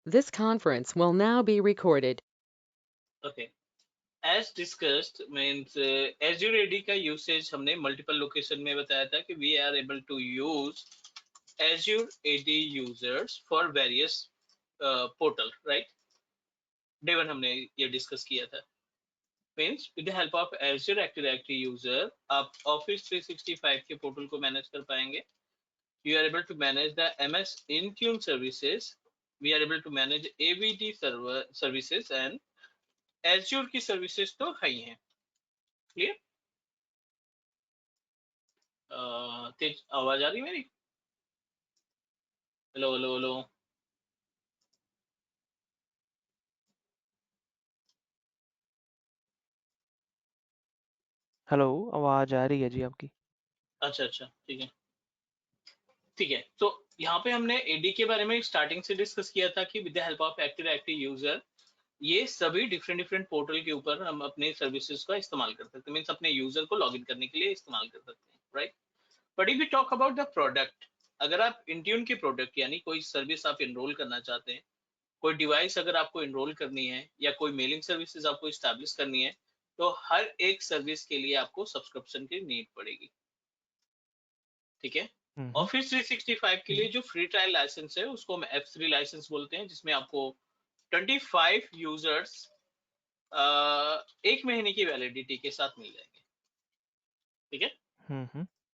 This conference will now be recorded. Okay. As discussed, means Azure AD का usage हमने multiple location में बताया था कि we are able to use Azure AD users for various portal, right? Day one हमने ये discuss किया था. Means with the help of Azure Active Directory user, आप Office 365 के पोर्टल को मैनेज कर पाएंगे. You are able to manage the MS Intune services. We are able to manage AVD server services and Azure की services तो है ही हैं. Clear? तेज आवाज आ रही मेरी? Hello hello hello. हेलो, आवाज आ रही है जी आपकी. अच्छा अच्छा, ठीक है ठीक है. तो यहाँ पे हमने एडी के बारे में स्टार्टिंग से डिस्कस किया था कि with the help of active directory user ये सभी डिफरेंट डिफरेंट पोर्टल के ऊपर हम अपने सर्विसेज का इस्तेमाल कर सकते हैं. मीन्स अपने यूजर को लॉगिन करने के लिए इस्तेमाल कर सकते हैं, right? But if we talk about the product, अगर आप इंट्यून के प्रोडक्ट यानी कोई सर्विस आप इनरोल करना चाहते हैं, कोई डिवाइस अगर आपको इनरोल करनी है या कोई मेलिंग सर्विसेज आपको इस्टेब्लिश करनी है, तो हर एक सर्विस के लिए आपको सब्सक्रिप्शन की नीड पड़ेगी. ठीक है. ऑफिस 365 के लिए जो फ्री ट्रायल लाइसेंस है उसको हम F3 लाइसेंस बोलते हैं, जिसमें आपको 25 यूजर्स एक महीने की वैलिडिटी के साथ मिल जाएंगे. ठीक है.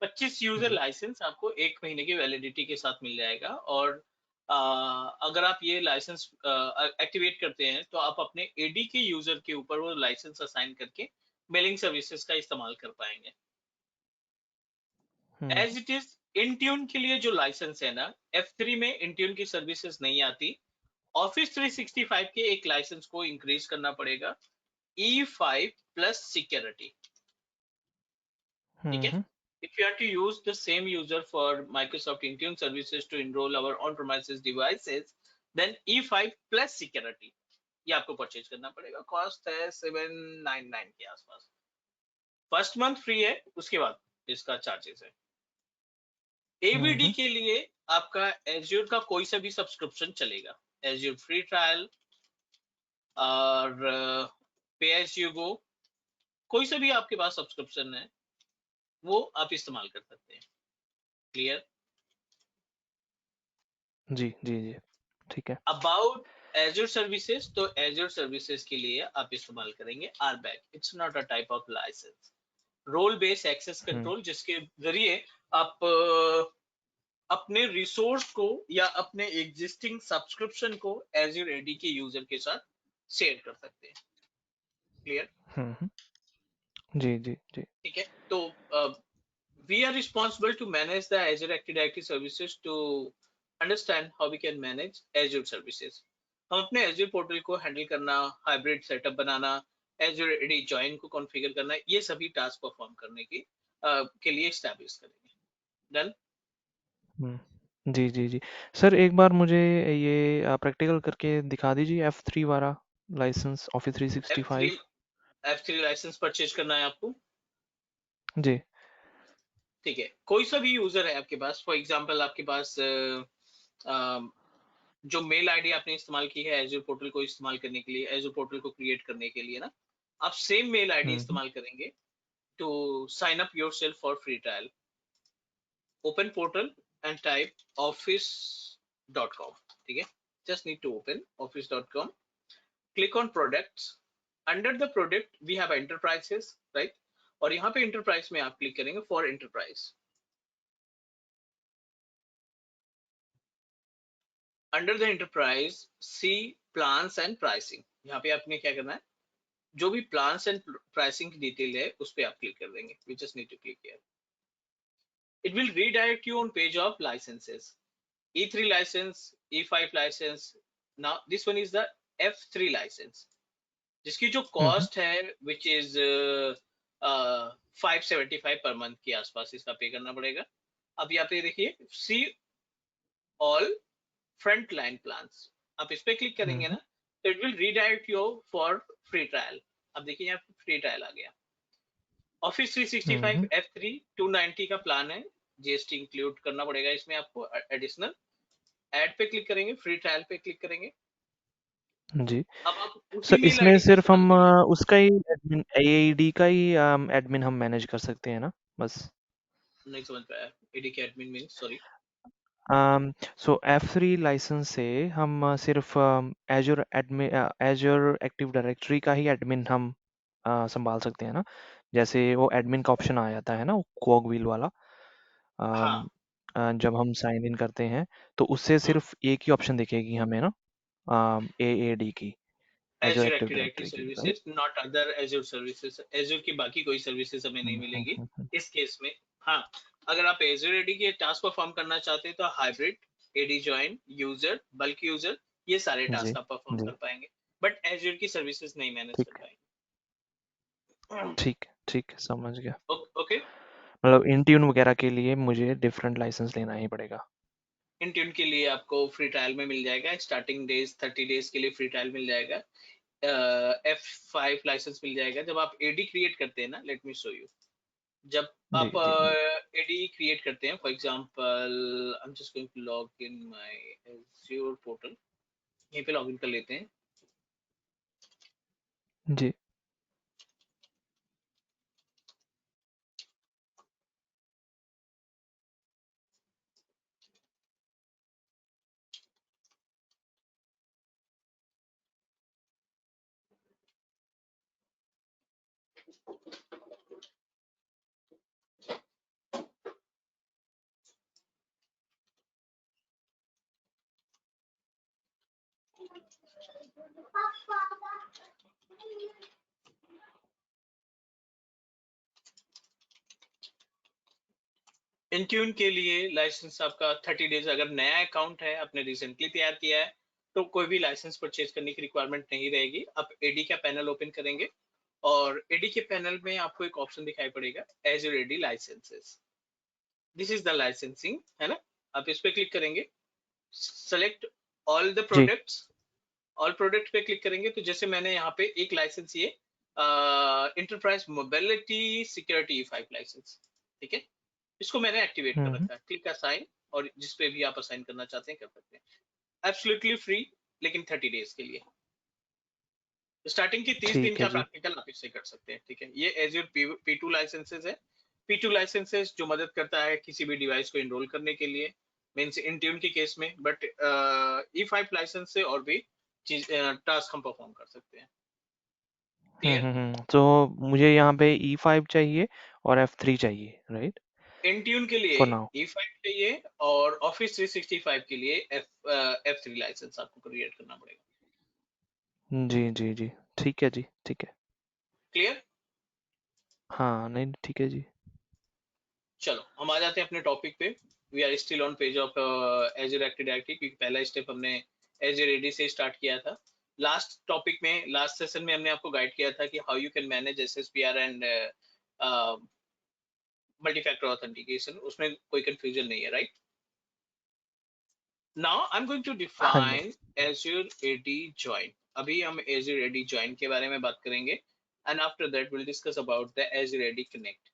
25 यूजर जी. लाइसेंस आपको एक महीने की वैलिडिटी के साथ मिल जाएगा. और अगर आप ये लाइसेंस एक्टिवेट करते हैं तो आप अपने एडी के यूजर के ऊपर वो लाइसेंस असाइन करके मेलिंग सर्विसेज का इस्तेमाल कर पाएंगे. एज इट इज इंट्यून के लिए जो लाइसेंस है ना, F3 में इंट्यून की सर्विसेज नहीं आती. ऑफिस 365 के एक लाइसेंस को इंक्रीज करना पड़ेगा, E5 प्लस सिक्योरिटी. ठीक है. If you are to use the same user for Microsoft Intune services to enroll our on-premises devices, then E5 plus security ये आपको परचेज करना पड़ेगा. कॉस्ट है 799 के आसपास. फर्स्ट मंथ फ्री है, उसके बाद इसका चार्जेस है. एवीडी के लिए आपका Azure का कोई सा भी सब्सक्रिप्शन चलेगा. Azure फ्री ट्रायल और पे एज यू गो, कोई सा भी आपके पास सब्सक्रिप्शन है वो आप इस्तेमाल कर सकते हैं. क्लियर? जी जी जी, ठीक है. अबाउट Azure सर्विसेज, तो Azure सर्विसेज के लिए आप इस्तेमाल करेंगे RBAC. It's not a type of licence. Role based access control, जिसके जरिए आप अपने रिसोर्स को या अपने एग्जिस्टिंग सब्सक्रिप्शन को Azure AD के यूजर के साथ शेयर कर सकते हैं. क्लियर? जी जी जी. ठीक है. तो we are responsible to manage the Azure Active Directory services to understand how we can manage Azure services. हम अपने Azure पोर्टल को हैंडल करना, हाइब्रिड सेटअप बनाना, Azure AD जॉइन को कॉन्फ़िगर करना, ये सभी टास्क परफॉर्म करने की के लिए एस्टैब्लिश करेंगे. डन? जी जी जी. सर एक बार मुझे ये प्रैक्टिकल करके दिखा दीजिए F3 वाला licence office 365. F3 licence purchase करना है आपको. जी. ठीक है. कोई सा भी यूजर है आपके पास, फॉर एग्जांपल आपके पास जो मेल आईडी आपने इस्तेमाल की है Azure पोर्टल को इस्तेमाल करने के लिए, Azure पोर्टल को क्रिएट करने के लिए ना, आप सेम मेल आईडी इस्तेमाल करेंगे to sign up yourself for free trial. Open portal and type office.com. ठीक है. Just need to open office.com. Click on products. Under the product we have enterprises, right? और यहाँ पे एंटरप्राइज में आप click करेंगे for enterprise. Under the enterprise see plans and pricing. यहाँ पे आपने क्या करना है, जो भी प्लान्स एंड प्राइसिंग की डिटेल है उस पे आप क्लिक कर देंगे. We just need to click here. It will redirect you on page of licences. E3 license, E5 license. Now this one is the F3 license, जिसकी जो कॉस्ट है which is 575 पर मंथ के आसपास इसका पे करना पड़ेगा. अब यहाँ पे देखिए see all front line plans, आप इस पे क्लिक करेंगे ना, तो it will redirect you for free trial. अब देखिए यहाँ फ्री ट्रायल आ गया. ऑफिस 365 F3 290 का प्लान है. जीएसटी इंक्लूड करना पड़ेगा इसमें आपको एडिशनल. ऐड पे क्लिक करेंगे, फ्री ट्रायल पे क्लिक करेंगे. अब जी। आप उसी सर मेल इसमें आईडी पे सिर्फ इस्तेमाल हम करिए। उसका ही एडमिन एआईडी का ही एडमिन हम मैनेज कर सकते हैं ना, बस? नहीं समझ पाया, एडी के admin mean, sorry. So F3 licence से हम सिर्फ Azure admin Azure active directory का ही एडमिन हम संभाल सकते हैं ना? जैसे वो एडमिन का ऑप्शन आ जाता है ना, वो कॉग व्हील वाला। हाँ। अम, जब हम साइन इन करते हैं तो उससे हम्म। सिर्फ एक ही ऑप्शन दिखेगी हमें ना, एएडी की, Azure Azure active active directory directory की, right? Services, not other Azure services. Azure की बाकी कोई सर्विसेज हमें नहीं मिलेगी इस केस में। हाँ, अगर आप एज्योर एडी के टास्क परफॉर्म करना चाहते हैं तो hybrid, AD join, user, bulk user, ये सारे जी टास्क आप परफॉर्म जी। कर पाएंगे, बट एज्योर की सर्विसेज नहीं मैनेज कर ठीक पाएंगे। ठीक ठीक, समझ गया। ओके। मतलब इंट्यून वगैरह के लिए मुझे डिफरेंट लाइसेंस लेना ही पड़ेगा। इंट्यून के लिए आपको फ्री ट्रायल में मिल जाएगा, स्टार्टिंग डेज 30 डेज के लिए फ्री ट्रायल मिल जाएगा। F5 लाइसेंस मिल जाएगा जब आप एडी क्रिएट करते हैं ना। Let me show you. जब जी आप जी जी। एडी क्रिएट करते हैं, for example I am just going to log in my Azure portal. यहीं पे लॉग इन कर लेते हैं। जी। इंट्यून के लिए लाइसेंस आपका 30 डेज, अगर नया अकाउंट है, आपने रिसेंटली तैयार किया है, तो कोई भी लाइसेंस परचेज करने की रिक्वायरमेंट नहीं रहेगी। आप एडी का पैनल ओपन करेंगे और एडी के पैनल में आपको एक ऑप्शन दिखाई पड़ेगा, Azure AD licences. This is the licensing, है ना। आप इस पे क्लिक करेंगे, सेलेक्ट ऑल द जी। प्रोडक्ट्स। ऑल प्रोडक्ट पे क्लिक करेंगे तो जैसे मैंने यहाँ पे एक लाइसेंस, ये enterprise mobility security five licence, ठीक है, इसको मैंने एक्टिवेट कर हम्म। रखा है। क्लिक असाइन, और जिस पे भी आप असाइन करना चाहते हैं कर सकते हैं। एब्सोल्युटली फ्री, लेकिन 30 डेज के लिए। स्टार्टिंग की 30 दिन ठीक का है जी। प्रैक्टिकल आप इससे कर सकते हैं, ठीक है। ये एज्योर P2 लाइसेंसेस है। P2 लाइसेंसेस जो मदद करता है किसी भी डिवाइस को इनरोल करने के लिए, मीन्स इंट्यून के केस में। बट E5 लाइसेंस से और भी चीज टास्क हम परफॉर्म कर सकते हैं। क्लियर। तो मुझे यहाँ पे E5 चाहिए और F3 चाहिए, राइट? इंट्यून के लिए फॉर नाउ। E5 चाहिए, और ऑफिस 365 के लिए F3 लाइसेंस आपको क्रिएट करना पड़ेगा। जी जी जी। ठीक है जी, ठीक है। क्लियर। हाँ, नहीं ठीक है जी। चलो हम आ जाते हैं अपने टॉपिक पे। We are still on page of Azure active directory, क्योंकि पहला स्टेप हमने एज्योर एडी से स्टार्ट किया था। लास्ट टॉपिक में, लास्ट सेशन में हमने आपको गाइड किया था कि how you can manage SSPR and multi factor authentication. उसमें कोई कंफ्यूजन नहीं है, right. Now I am going to हाँ जी। Define Azure AD join. अभी हम एज्योर एडी ज्वाइन के बारे में बात करेंगे, and after that will discuss about the Azure AD connect.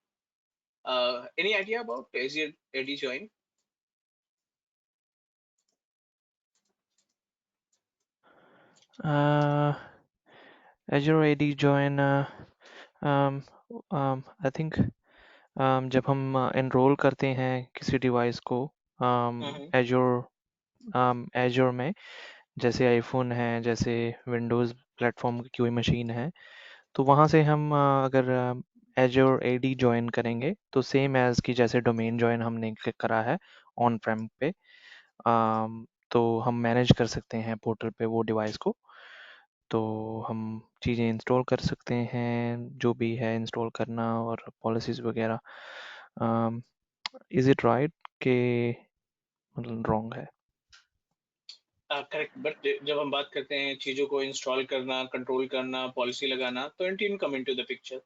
Any idea about Azure AD join? Azure AD join, I think जब हम एनरोल करते हैं किसी डिवाइस को एजोर में, जैसे आईफोन है, जैसे विंडोज़ प्लेटफॉर्म की कोई मशीन है, तो वहाँ से हम अगर एजोर एडी ज्वाइन करेंगे तो सेम एज़ की जैसे डोमेन ज्वाइन हमने करा है ऑन प्रेम पे, तो हम मैनेज कर सकते हैं पोर्टल पे वो डिवाइस को। तो हम चीज़ें इंस्टॉल कर सकते हैं, जो भी है इंस्टॉल करना और पॉलिसीज़ वगैरह। इज़ इट राइट कि मतलब रॉन्ग है? करेक्ट, बट जब हम बात करते हैं चीजों को इंस्टॉल करना, कंट्रोल करना, पॉलिसी लगाना, तो Intune come into the picture.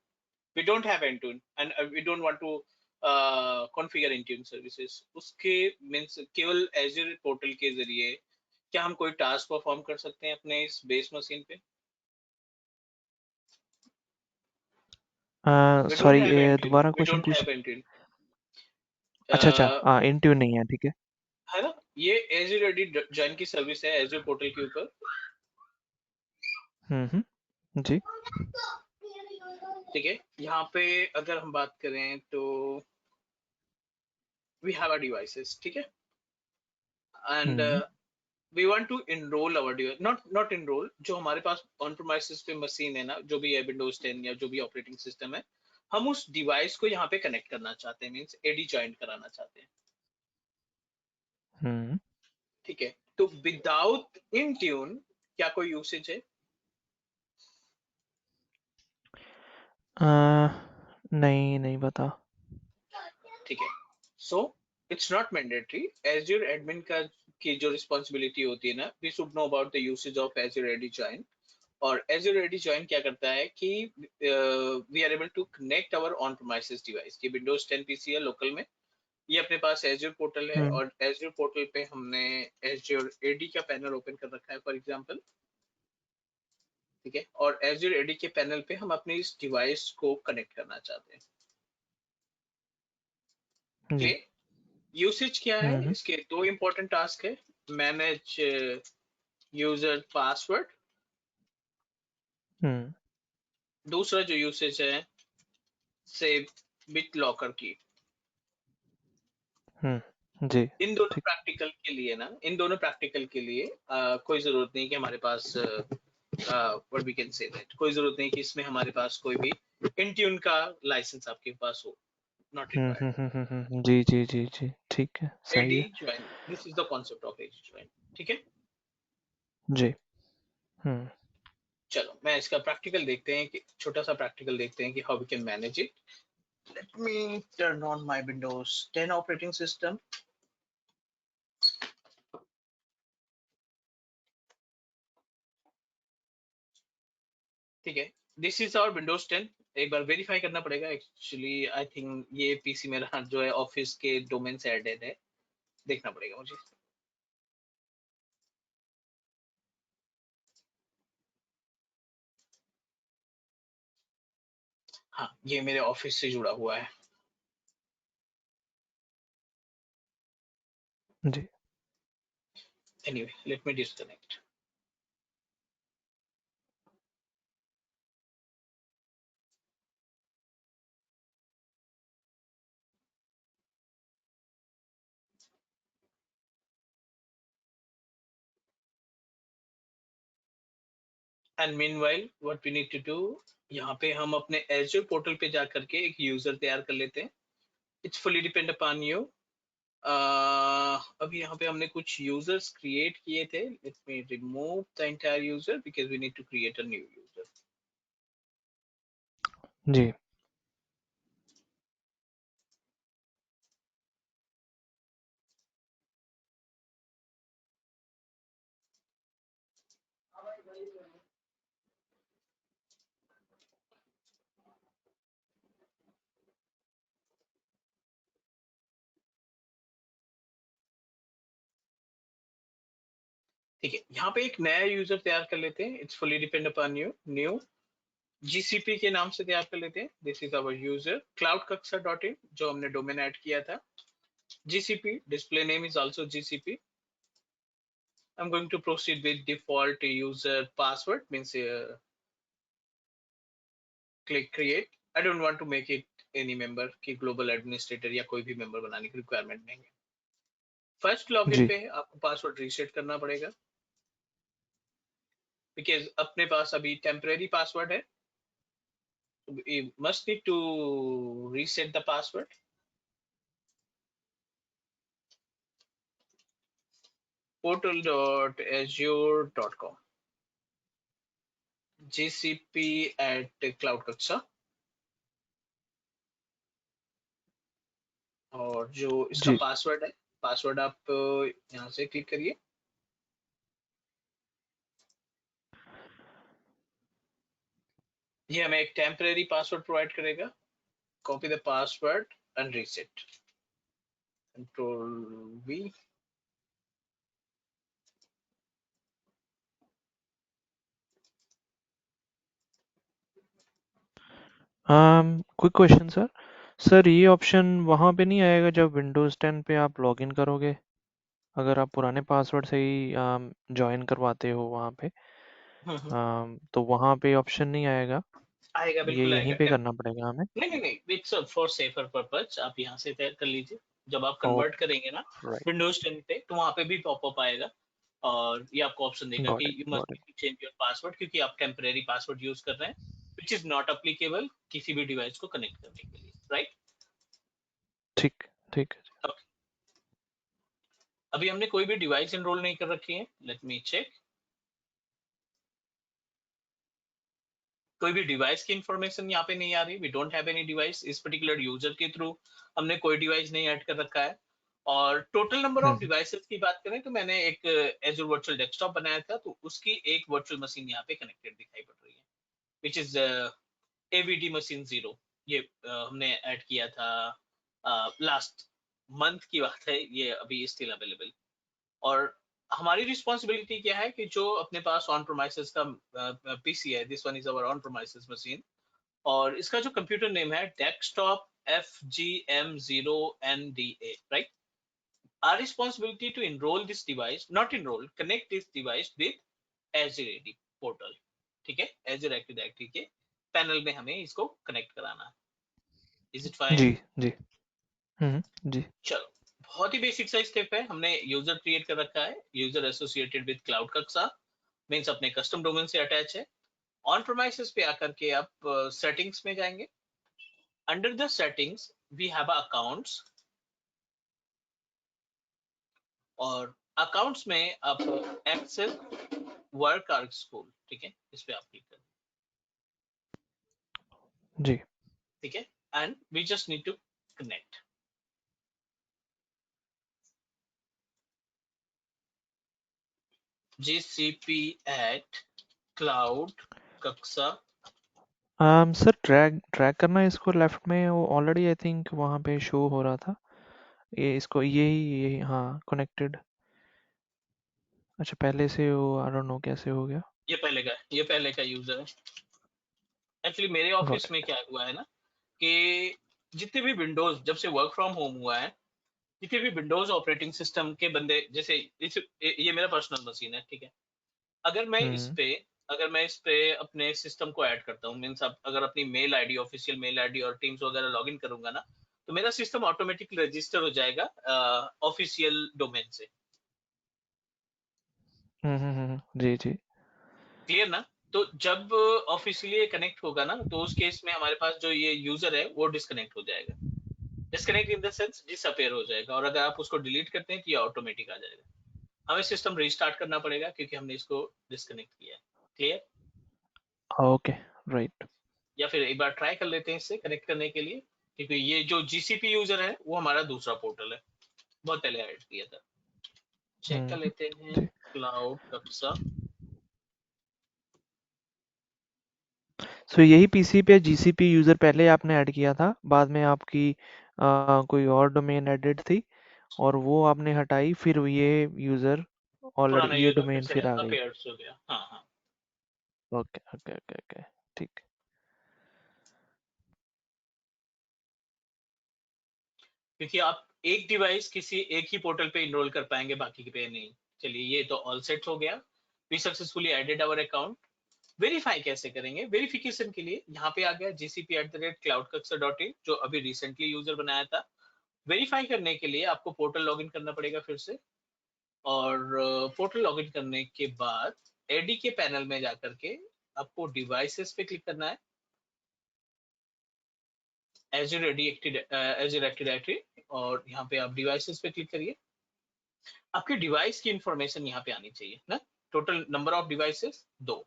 We don't have Intune and we don't want to configure Intune services. उसके मींस केवल एज़्योर पोर्टल के जरिए क्या हम कोई टास्क परफॉर्म कर सकते हैं अपने इस बेस मशीन पे? We don't sorry, have Intune, दोबारा वी क्वेश्चन डोंट पूछ। Have Intune। अच्छा अच्छा, इंट्यून नहीं है, ठीक है। है ना। ये एज़्योर एडी जॉइन की सर्विस है एज़्योर पोर्टल के ऊपर। जी। ठीक है, यहाँ पे अगर हम बात करें तो वी हैव अ डिवाइसेस, ठीक है, and we want to enrol our device, not enrol, जो हमारे पास ऑन प्रीमाइसेस पे मशीन है ना, जो भी है विंडोज 10 या जो भी ऑपरेटिंग सिस्टम है, हम उस डिवाइस को यहाँ पे कनेक्ट करना चाहते हैं, मींस एडी ज्वाइन कराना चाहते हैं। ठीक है, तो विदाउट इन ट्यून क्या कोई यूसेज है? नहीं, नहीं पता। ठीक है, so it's not mandatory. Azure admin का की जो रिस्पॉन्सिबिलिटी होती है ना, we should know about the usage of Azure AD join. और एज्योर एडी ज्वाइन क्या करता है कि we are able to connect our on premises device. ये विंडोज 10 पीसी है लोकल में, ये अपने पास एज्योर पोर्टल है, और एज्योर पोर्टल पे हमने एज्योर एडी का पैनल ओपन कर रखा है फॉर एग्जांपल। ठीक है, और एज्योर एडी के पैनल पे हम अपने इस डिवाइस को कनेक्ट करना चाहते हैं। जी। क्लियर? यूसेज क्या है इसके? दो इंपॉर्टेंट टास्क है, मैनेज यूजर पासवर्ड, दूसरा जो यूसेज है सेव बिट लॉकर की। जी। इन दोनों ठीक। प्रैक्टिकल के लिए ना, इन दोनों प्रैक्टिकल के लिए कोई जरूरत नहीं कि हमारे पास what we can say that, कोई जरूरत नहीं कि इसमें हमारे पास कोई भी इंट्यून का लाइसेंस आपके पास हो, नॉट रिक्वायर्ड। जी, जी, जी, जी, ठीक है, सही एडी है। Join, this is the concept of AD join. ठीक है, जी। हम्म चलो मैं इसका प्रैक्टिकल देखते हैं, कि छोटा सा प्रैक्टिकल देखते हैं कि how we can manage it. Let me turn on my Windows 10 operating system. ठीक है, दिस इज आवर विंडोज 10। एक बार वेरीफाई करना पड़ेगा, एक्चुअली आई थिंक ये पीसी मेरा जो है ऑफिस के डोमेन से एडेड है, देखना पड़ेगा मुझे। हाँ, ये मेरे ऑफिस से जुड़ा हुआ है। जी। Anyway, let me disconnect. And meanwhile what we need to do, यहाँ पे हम अपने एज्योर पोर्टल पे जा करके एक यूजर तैयार कर लेते हैं। It's fully depend upon you. अभी यहाँ पे हमने कुछ यूजर्स क्रिएट किए थे, let me remove the entire user because we need to create a new user. जी। ठीक है, यहाँ पे एक नया यूजर तैयार कर लेते हैं। It's fully depend upon you. New GCP के नाम से तैयार कर लेते हैं। This is our user cloud कक्षा डॉट इन, जो हमने डोमेन ऐड किया था। GCP display name is also GCP. I'm going to proceed with default user password, means click create. I don't want to make it any member कि global administrator या कोई भी member बनाने की requirement नहीं है। फर्स्ट लॉगिन जी। पे आपको पासवर्ड रीसेट करना पड़ेगा, बिकॉज अपने पास अभी टेम्परेरी पासवर्ड है। You must need to reset the password. portal.azure.com, gcp at cloud कक्षा, और जो इसका जी। पासवर्ड है, पासवर्ड आप यहाँ से क्लिक करिए। ये हमें एक टेम्परेरी पासवर्ड प्रोवाइड करेगा। Copy the password and reset, control we. Quick question sir. Sir ये ऑप्शन वहाँ पे नहीं आएगा जब विंडोज़ 10 पे आप लॉगिन करोगे, अगर आप पुराने पासवर्ड से ही ज्वाइन करवाते हो वहाँ पे, तो वहाँ पे ऑप्शन नहीं आएगा, आएगा, ये बिल्कुल यहीं आएगा। पे करना पड़ेगा हमें। नहीं नहीं नहीं, इट्स फॉर सेफर पर्पज, आप यहाँ से तय कर लीजिए। जब आप कन्वर्ट ओके, करेंगे ना राइट, विंडोज 10 पे, तो वहाँ पे भी पॉपअप आएगा और ये आपको ऑप्शन देगा गॉट कि it, you got must it. Change your password, क्योंकि आप टेम्परेरी पासवर्ड यूज कर रहे हैं विच इज नॉट अप्लीकेबल किसी भी डिवाइस को कनेक्ट करने के लिए, राइट। ठीक, ठीक है। अभी हमने कोई भी डिवाइस एनरोल नहीं कर रखी है, लेट मी चेक। कोई भी डिवाइस की इंफॉर्मेशन यहाँ पे नहीं आ रही, we don't have any device. इस पर्टिकुलर यूजर के थ्रू हमने कोई डिवाइस नहीं ऐड कर रखा है। और total number of hmm, devices की बात करें तो मैंने एक एजूर वर्चुअल डेस्कटॉप बनाया था, तो उसकी एक वर्चुअल मशीन यहाँ पे कनेक्टेड दिखाई पड़ रही है, विच इज एवीडी मशीन 0। ये हमने ऐड किया था लास्ट मंथ की बात है, ये अभी स्टिल अवेलेबल। और हमारी रिस्पॉन्सिबिलिटी क्या है कि जो अपने पास ऑन प्रोमाइसेस का पीसी है, this one is our on premises machine, और इसका जो कंप्यूटर नेम है desktop FGM0NDA, right? Our responsibility to enroll this device, not enroll, connect this device with Azure AD portal, ठीक है? Azure Active Directory के panel में हमें इसको कनेक्ट कराना है। Is it fine? जी, जी, जी, चलो, बहुत ही बेसिक सा स्टेप है। हमने यूजर क्रिएट कर रखा है, user associated with Cloud Kaksha, means अपने कस्टम डोमेन से अटैच है। ऑन प्रोमाइसेस पे आकर के आप सेटिंग्स में जाएंगे। Under the settings we have accounts, और अकाउंट्स में आप एक्सेस वर्क आर्क स्कूल, ठीक है, इस पे आप क्लिक करें, जी, ठीक है। And we just need to connect. GCP at Cloud Kaksha. Sir drag drag करना है इसको लेफ्ट में, वो ऑलरेडी आई थिंक वहाँ पे शो हो रहा था। ये इसको यही हाँ, कनेक्टेड। अच्छा, पहले से वो आई डोंट नो कैसे हो गया। ये पहले का यूजर है। एक्चुअली मेरे गॉट ऑफिस में इट। क्या हुआ है ना कि जितने भी विंडोज, जब से वर्क फ्रॉम होम हुआ है, जितने भी विंडोज ऑपरेटिंग सिस्टम के बंदे, जैसे ये मेरा पर्सनल मशीन है, ठीक है। अगर मैं इस हम्म, पे अगर मैं इस पे अपने सिस्टम को ऐड करता हूँ, मीन्स अगर अपनी mail ID, official mail ID और टीम्स वगैरह लॉगिन करूंगा ना, तो मेरा सिस्टम ऑटोमेटिकली रजिस्टर हो जाएगा ऑफिशियल डोमेन से। जी, जी, क्लियर ना? तो जब ऑफिशियली कनेक्ट होगा ना, तो उस केस में हमारे पास जो ये यूजर है वो डिस्कनेक्ट हो जाएगा। Disconnect in the sense disappear हो जाएगा, और अगर आप उसको डिलीट करते हैं तो ये ऑटोमेटिक आ जाएगा। हमें सिस्टम रीस्टार्ट करना पड़ेगा क्योंकि हमने इसको डिस्कनेक्ट किया है। क्लियर? Okay, right. या फिर एक बार ट्राई कर लेते हैं इससे कनेक्ट करने के लिए, क्योंकि ये जो GCP यूजर है वो हमारा दूसरा पोर्टल है, बहुत पहले ऐड किया था। चेक कर लेते हैं जी, क्लाउड कक्षा। सो यही पीसी पे जीसीपी यूज़र पहले आपने ऐड किया था, बाद में आपकी कोई और डोमेन एडिट थी और वो आपने हटाई, फिर ये यूज़र पुराना ऑलरेडी ये यूजर फिर डोमेन से फिर आ गई। अपीयर्स हो गया, हाँ हाँ। ओके, ओके, ओके, ओके, ठीक। क्योंकि आप एक डिवाइस किसी एक ही पोर्टल पे इनरोल कर पाएंगे, बाकी पे नहीं। चलिए, ये तो ऑल सेट हो गया। We successfully added our account. Verify कैसे करेंगे? वेरिफिकेशन के लिए यहाँ पे आ गया gcp@cloudkaksa.in, जो अभी रिसेंटली यूजर बनाया था। वेरीफाई करने के लिए आपको पोर्टल लॉगिन करना पड़ेगा फिर से, और पोर्टल लॉगिन करने के बाद एडी के पैनल में जाकर के आपको डिवाइसेस पे क्लिक करना है, Azure Azure Active Directory, और यहाँ पे आप डिवाइसेस पे क्लिक करिए। आपकी डिवाइस की इंफॉर्मेशन यहाँ पे आनी चाहिए ना। Total number of devices 2।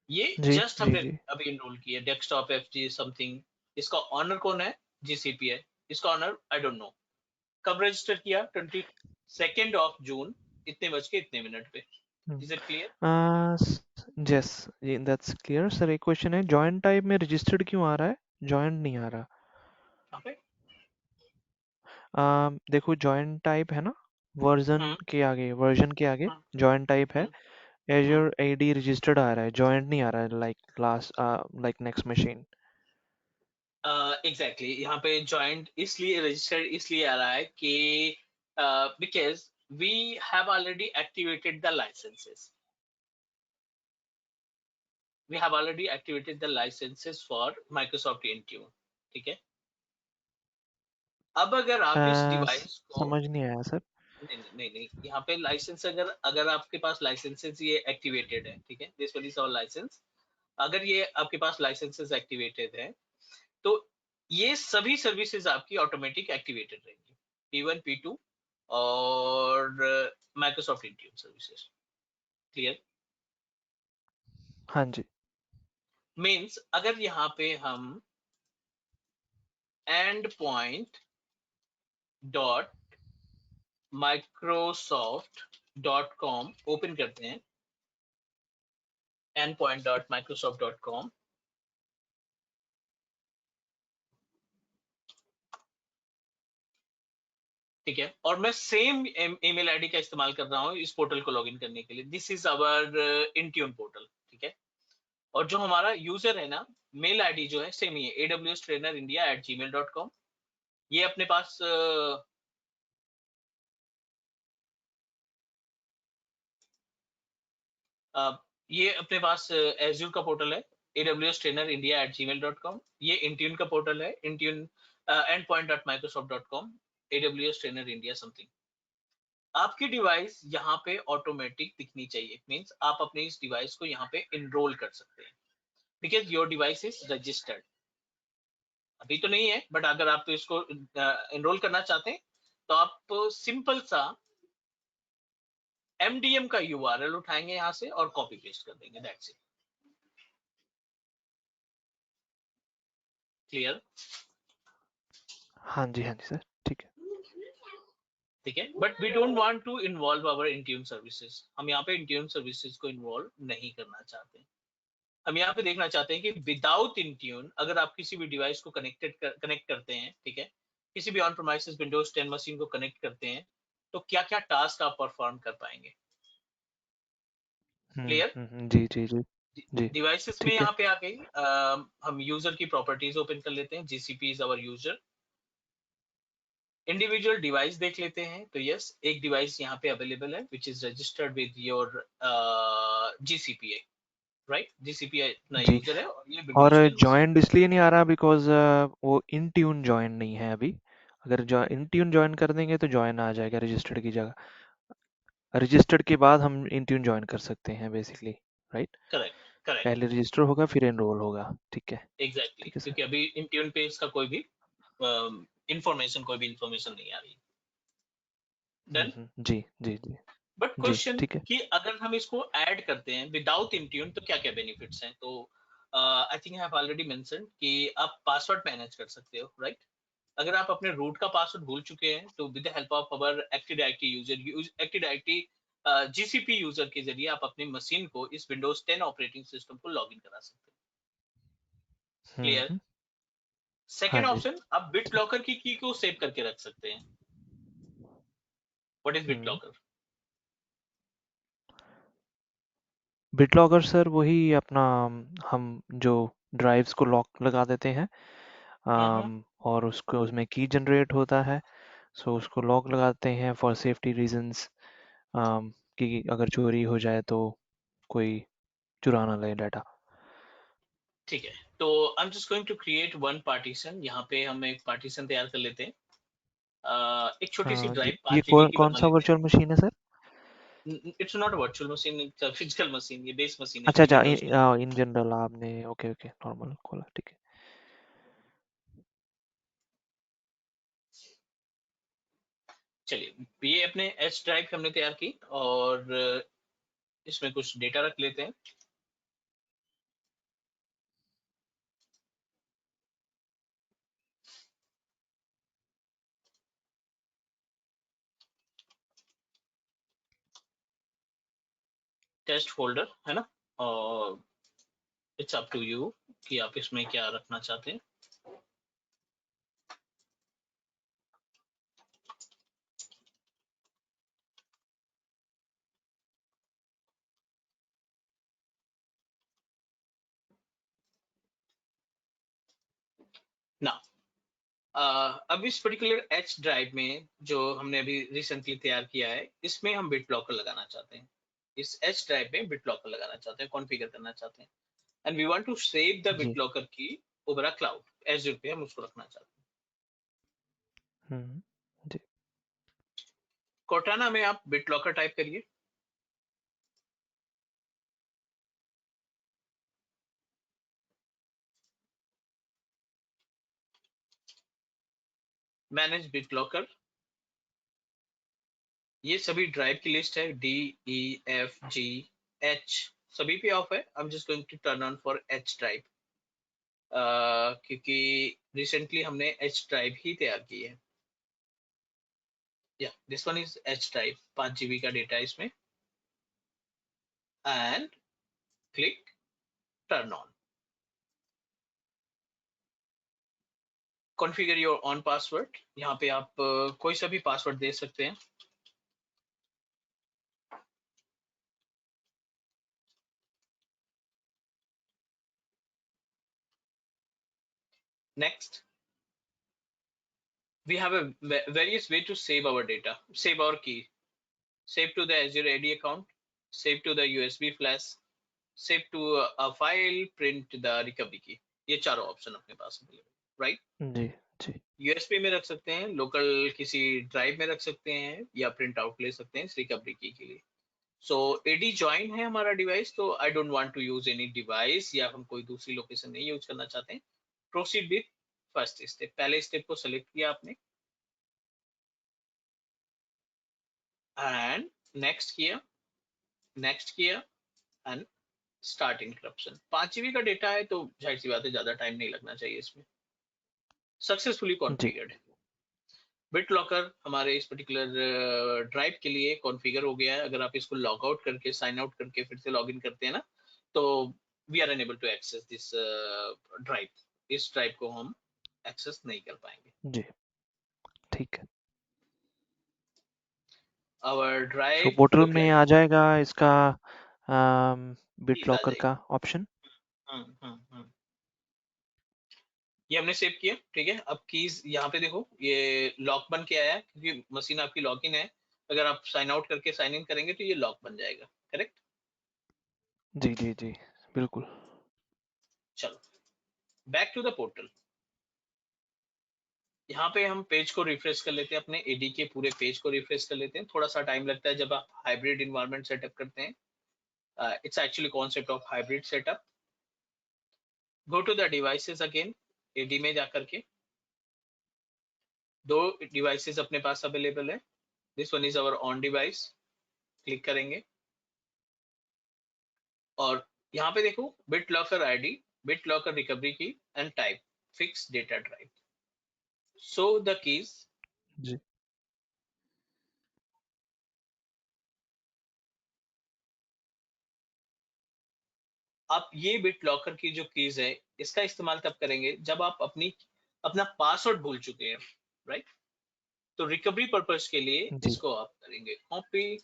ये जी, जस्ट जी, हमने जी। अभी इनरोल किया, डेस्कटॉप FG समथिंग। इसका ऑनर कौन है? GCP है। इसका ऑनर आई डोंट नो। कब रजिस्टर किया? 22 जून, इतने बज के इतने मिनट पे। Is it clear? Yes, that's clear. Sir एक क्वेश्चन है, जॉइंट टाइप में रजिस्टर्ड क्यों आ रहा है, जॉइंट नहीं आ रहा? ओके। देखो जॉइंट टाइप है ना, वर्जन हम्म के आगे, वर्जन के आगे हम्म जॉइंट टाइप है। हम्म हम्म। Azure AD रजिस्टर्ड आ रहा है, जॉइंट नहीं आ रहा है, like class, like next machine. Exactly, यहाँ पे जॉइंट इसलिए रजिस्टर्ड इसलिए आ रहा है कि because we have already activated the licences. we have already activated the licenses for Microsoft Intune. ठीक है, अब अगर आप इस डिवाइस को समझ नहीं आया सर। नहीं, यहाँ पे लाइसेंस अगर आपके पास लाइसेंसेस ये एक्टिवेटेड है, ठीक है, this one is our licence, अगर ये आपके पास लाइसेंसेस एक्टिवेटेड है तो ये सभी सर्विसेज आपकी ऑटोमेटिक एक्टिवेटेड रहेंगी, P1 P2 और माइक्रोसॉफ्ट इंट्यून सर्विसेज। क्लियर? हाँ जी। मीन्स अगर यहाँ पे हम endpoint डॉट microsoft.com ओपन करते हैं, endpoint.microsoft.com, ठीक है, और मैं सेम ईमेल आईडी का इस्तेमाल कर रहा हूँ इस पोर्टल को लॉगिन करने के लिए। This is our Intune portal, ठीक है, और जो हमारा यूजर है ना, मेल आईडी जो है सेम ही है, awstrainerin@gmail.com। ये अपने पास ये अपने पास एज्यूर का पोर्टल है, awstrainerin@gmail.com। ये इंट्यून का पोर्टल है, इंट्यून endpoint.microsoft.com, awstrainerin समथिंग। आपकी डिवाइस यहाँ पे ऑटोमेटिक दिखनी चाहिए, मींस आप अपने इस डिवाइस को यहाँ पे इनरोल कर सकते हैं, because your device is registered. अभी तो नहीं है, बट अगर आप तो इसको इनरोल करना चाहते हैं तो आप सिंपल सा MDM का URL उठाएंगे यहाँ से और कॉपी पेस्ट कर देंगे, दैट्स इट। क्लियर? हाँ जी सर, ठीक है। ठीक है, but we don't want to involve our Intune services. हम यहाँ पे इंट्यून सर्विसेज को इन्वॉल्व नहीं करना चाहते। हम यहाँ पे देखना चाहते हैं कि विदाउट इंट्यून अगर आप किसी भी डिवाइस को कनेक्ट करते हैं, ठीक है, किसी भी ऑन प्रेमाइसेस विंडोज 10 मशीन को कनेक्ट करते हैं तो क्या क्या टास्क आप परफॉर्म कर पाएंगे। क्लियर? जी जी जी जी, डिवाइसेस में ठीक है। यहाँ पे आ गई, हम यूजर की प्रॉपर्टीज ओपन कर लेते हैं। GCP is our user. Individual device देख लेते हैं, तो यस, एक डिवाइस यहाँ पे अवेलेबल है which is registered with your GCP, right? GCP अपना जी, यूजर है और ये और विंडोज 10 मशीन। जॉइंड इसलिए नहीं आ रहा बिकॉज वो इन ट्यून जॉइन नहीं है अभी। अगर इन ट्यून जॉइन कर देंगे तो जॉइन आ जाएगा रजिस्टर्ड की जगह। रजिस्टर्ड के बाद हम इन ट्यून जॉइन कर सकते हैं बेसिकली, राइट? करेक्ट, करेक्ट, पहले रजिस्टर होगा फिर एनरोल होगा, ठीक है। एग्जैक्टली, ठीक है सर। क्योंकि अभी इंट्यून पे इसका कोई भी इंफॉर्मेशन नहीं आ रही। डन? जी जी जी बट जी, क्वेश्चन ठीक है। कि अगर हम इसको ऐड करते हैं विदाउट इंट्यून तो क्या क्या बेनिफिट्स हैं? तो I think I have already mention कि आप पासवर्ड मैनेज कर सकते हो, राइट? अगर आप अपने रूट का पासवर्ड भूल चुके हैं तो with the help of our active directory user, active directory GCP user के जरिए आप अपनी मशीन को इस विंडोज 10 ऑपरेटिंग सिस्टम को लॉगिन करा सकते हैं। क्लियर? हम्म, हाँ सेकेंड जी। ऑप्शन, आप बिट लॉकर की की को सेव करके रख सकते हैं। What is bit hmm, locker? BitLocker sir वही अपना, हम जो ड्राइव्स को लॉक लगा देते हैं, और उसको उसमें की जनरेट होता है, सो उसको लॉक लगाते हैं फॉर सेफ्टी रीजंस, कि अगर चोरी हो जाए तो कोई चुरा ना ले डाटा। ठीक है, तो I am just going to create one partition. यहाँ पे हम एक पार्टीशन तैयार कर लेते हैं। एक छोटी सी जी, ड्राइव ये 5 GB की कौन बना सा लेते हैं। वर्चुअल मशीन है sir? It's not virtual machine, it's physical machine, ये बेस मशीन है अच्छा इसकी अच्छा, विंडोज 10। इन जनरल आपने, ओके ओके, नॉर्मल खोला, ठीक है। चलिए, ये अपने एच ड्राइव हमने तैयार की और इसमें कुछ डेटा रख लेते हैं। टेस्ट फोल्डर है ना, और इट्स अप टू यू कि आप इसमें क्या रखना चाहते हैं। ना, अब इस पर्टिकुलर एच ड्राइव में जो हमने अभी रिसेंटली तैयार किया है, इसमें हम बिट ब्लॉकर लगाना चाहते हैं। इस एच ड्राइव में बिट ब्लॉकर लगाना चाहते हैं, कॉन्फ़िगर करना चाहते हैं। and we want to save the ji BitLocker key over a cloud. Azure पे हम उसको रखना चाहते हैं. जी Cortana में आप BitLocker टाइप करिए. Manage BitLocker. ये सभी ड्राइव की लिस्ट है, D, E, F, G, H सभी पे ऑफ है. I am just going to turn on for H drive, क्योंकि रिसेंटली हमने H ड्राइव ही तैयार की है. या this one is H drive, 5 GB का डेटा है इसमें. And click turn on. Configure your own password. यहाँ पे आप कोई सा भी पासवर्ड दे सकते हैं. Next, we have a various way to save our data, save our key, save to the Azure AD account, save to the USB flash, save to a file, print the recovery key. ये चारों option अपने पास available, right. जी जी USB में रख सकते हैं, local किसी drive में रख सकते हैं, या प्रिंट आउट ले सकते हैं इस रिकवरी की के लिए. सो एडी ज्वाइन है हमारा डिवाइस, तो I don't want to use any device, या हम कोई दूसरी लोकेशन नहीं यूज करना चाहते हैं. Proceed with first step. पहले स्टेप को सेलेक्ट किया आपने, एंड नेक्स्ट किया एंड स्टार्ट इंक्रप्शन. 5 GB का डेटा है, तो जाहिर सी बात है ज्यादा टाइम नहीं लगना चाहिए इसमें. सक्सेसफुली जी कॉन्फ़िगर्ड. BitLocker हमारे इस पर्टिकुलर ड्राइव के लिए कॉन्फ़िगर हो गया है. अगर आप इसको लॉग आउट करके साइन आउट करके फिर से लॉग इन करते हैं ना, तो we are unable to access this drive. इस ड्राइव को हम एक्सेस नहीं कर पाएंगे. जी ठीक है. आवर तो ड्राइव पोर्टल लुक में लाइक आ जाएगा इसका बिट आ लॉकर जाएगी. का ऑप्शन. ये हमने सेव किया, ठीक है. अब कीज यहाँ पे देखो, ये लॉक बन के आया है, क्योंकि मशीन आपकी लॉक इन है. अगर आप साइन आउट करके साइन इन करेंगे तो ये लॉक बन जाएगा, करेक्ट. जी जी जी बिल्कुल. चलो बैक टू द पोर्टल. यहाँ पे हम पेज को रिफ्रेश कर लेते हैं, अपने एडी के पूरे पेज को रिफ्रेश कर लेते हैं. थोड़ा सा टाइम लगता है जब आप हाइब्रिड इन्वायरमेंट सेटअप करते हैं. It's actually concept of hybrid setup. Go to the devices again. AD में जाकर के दो डिवाइसेस अपने पास अवेलेबल है. This one is our on device. Click करेंगे और यहाँ पे देखो BitLocker ID, BitLocker recovery key and type fix data drive. So the keys. जी आप ये बिट लॉकर की जो कीज है, इसका इस्तेमाल तब करेंगे जब आप अपना पासवर्ड भूल चुके हैं, राइट. तो रिकवरी पर्पस के लिए जी इसको आप करेंगे कॉपी,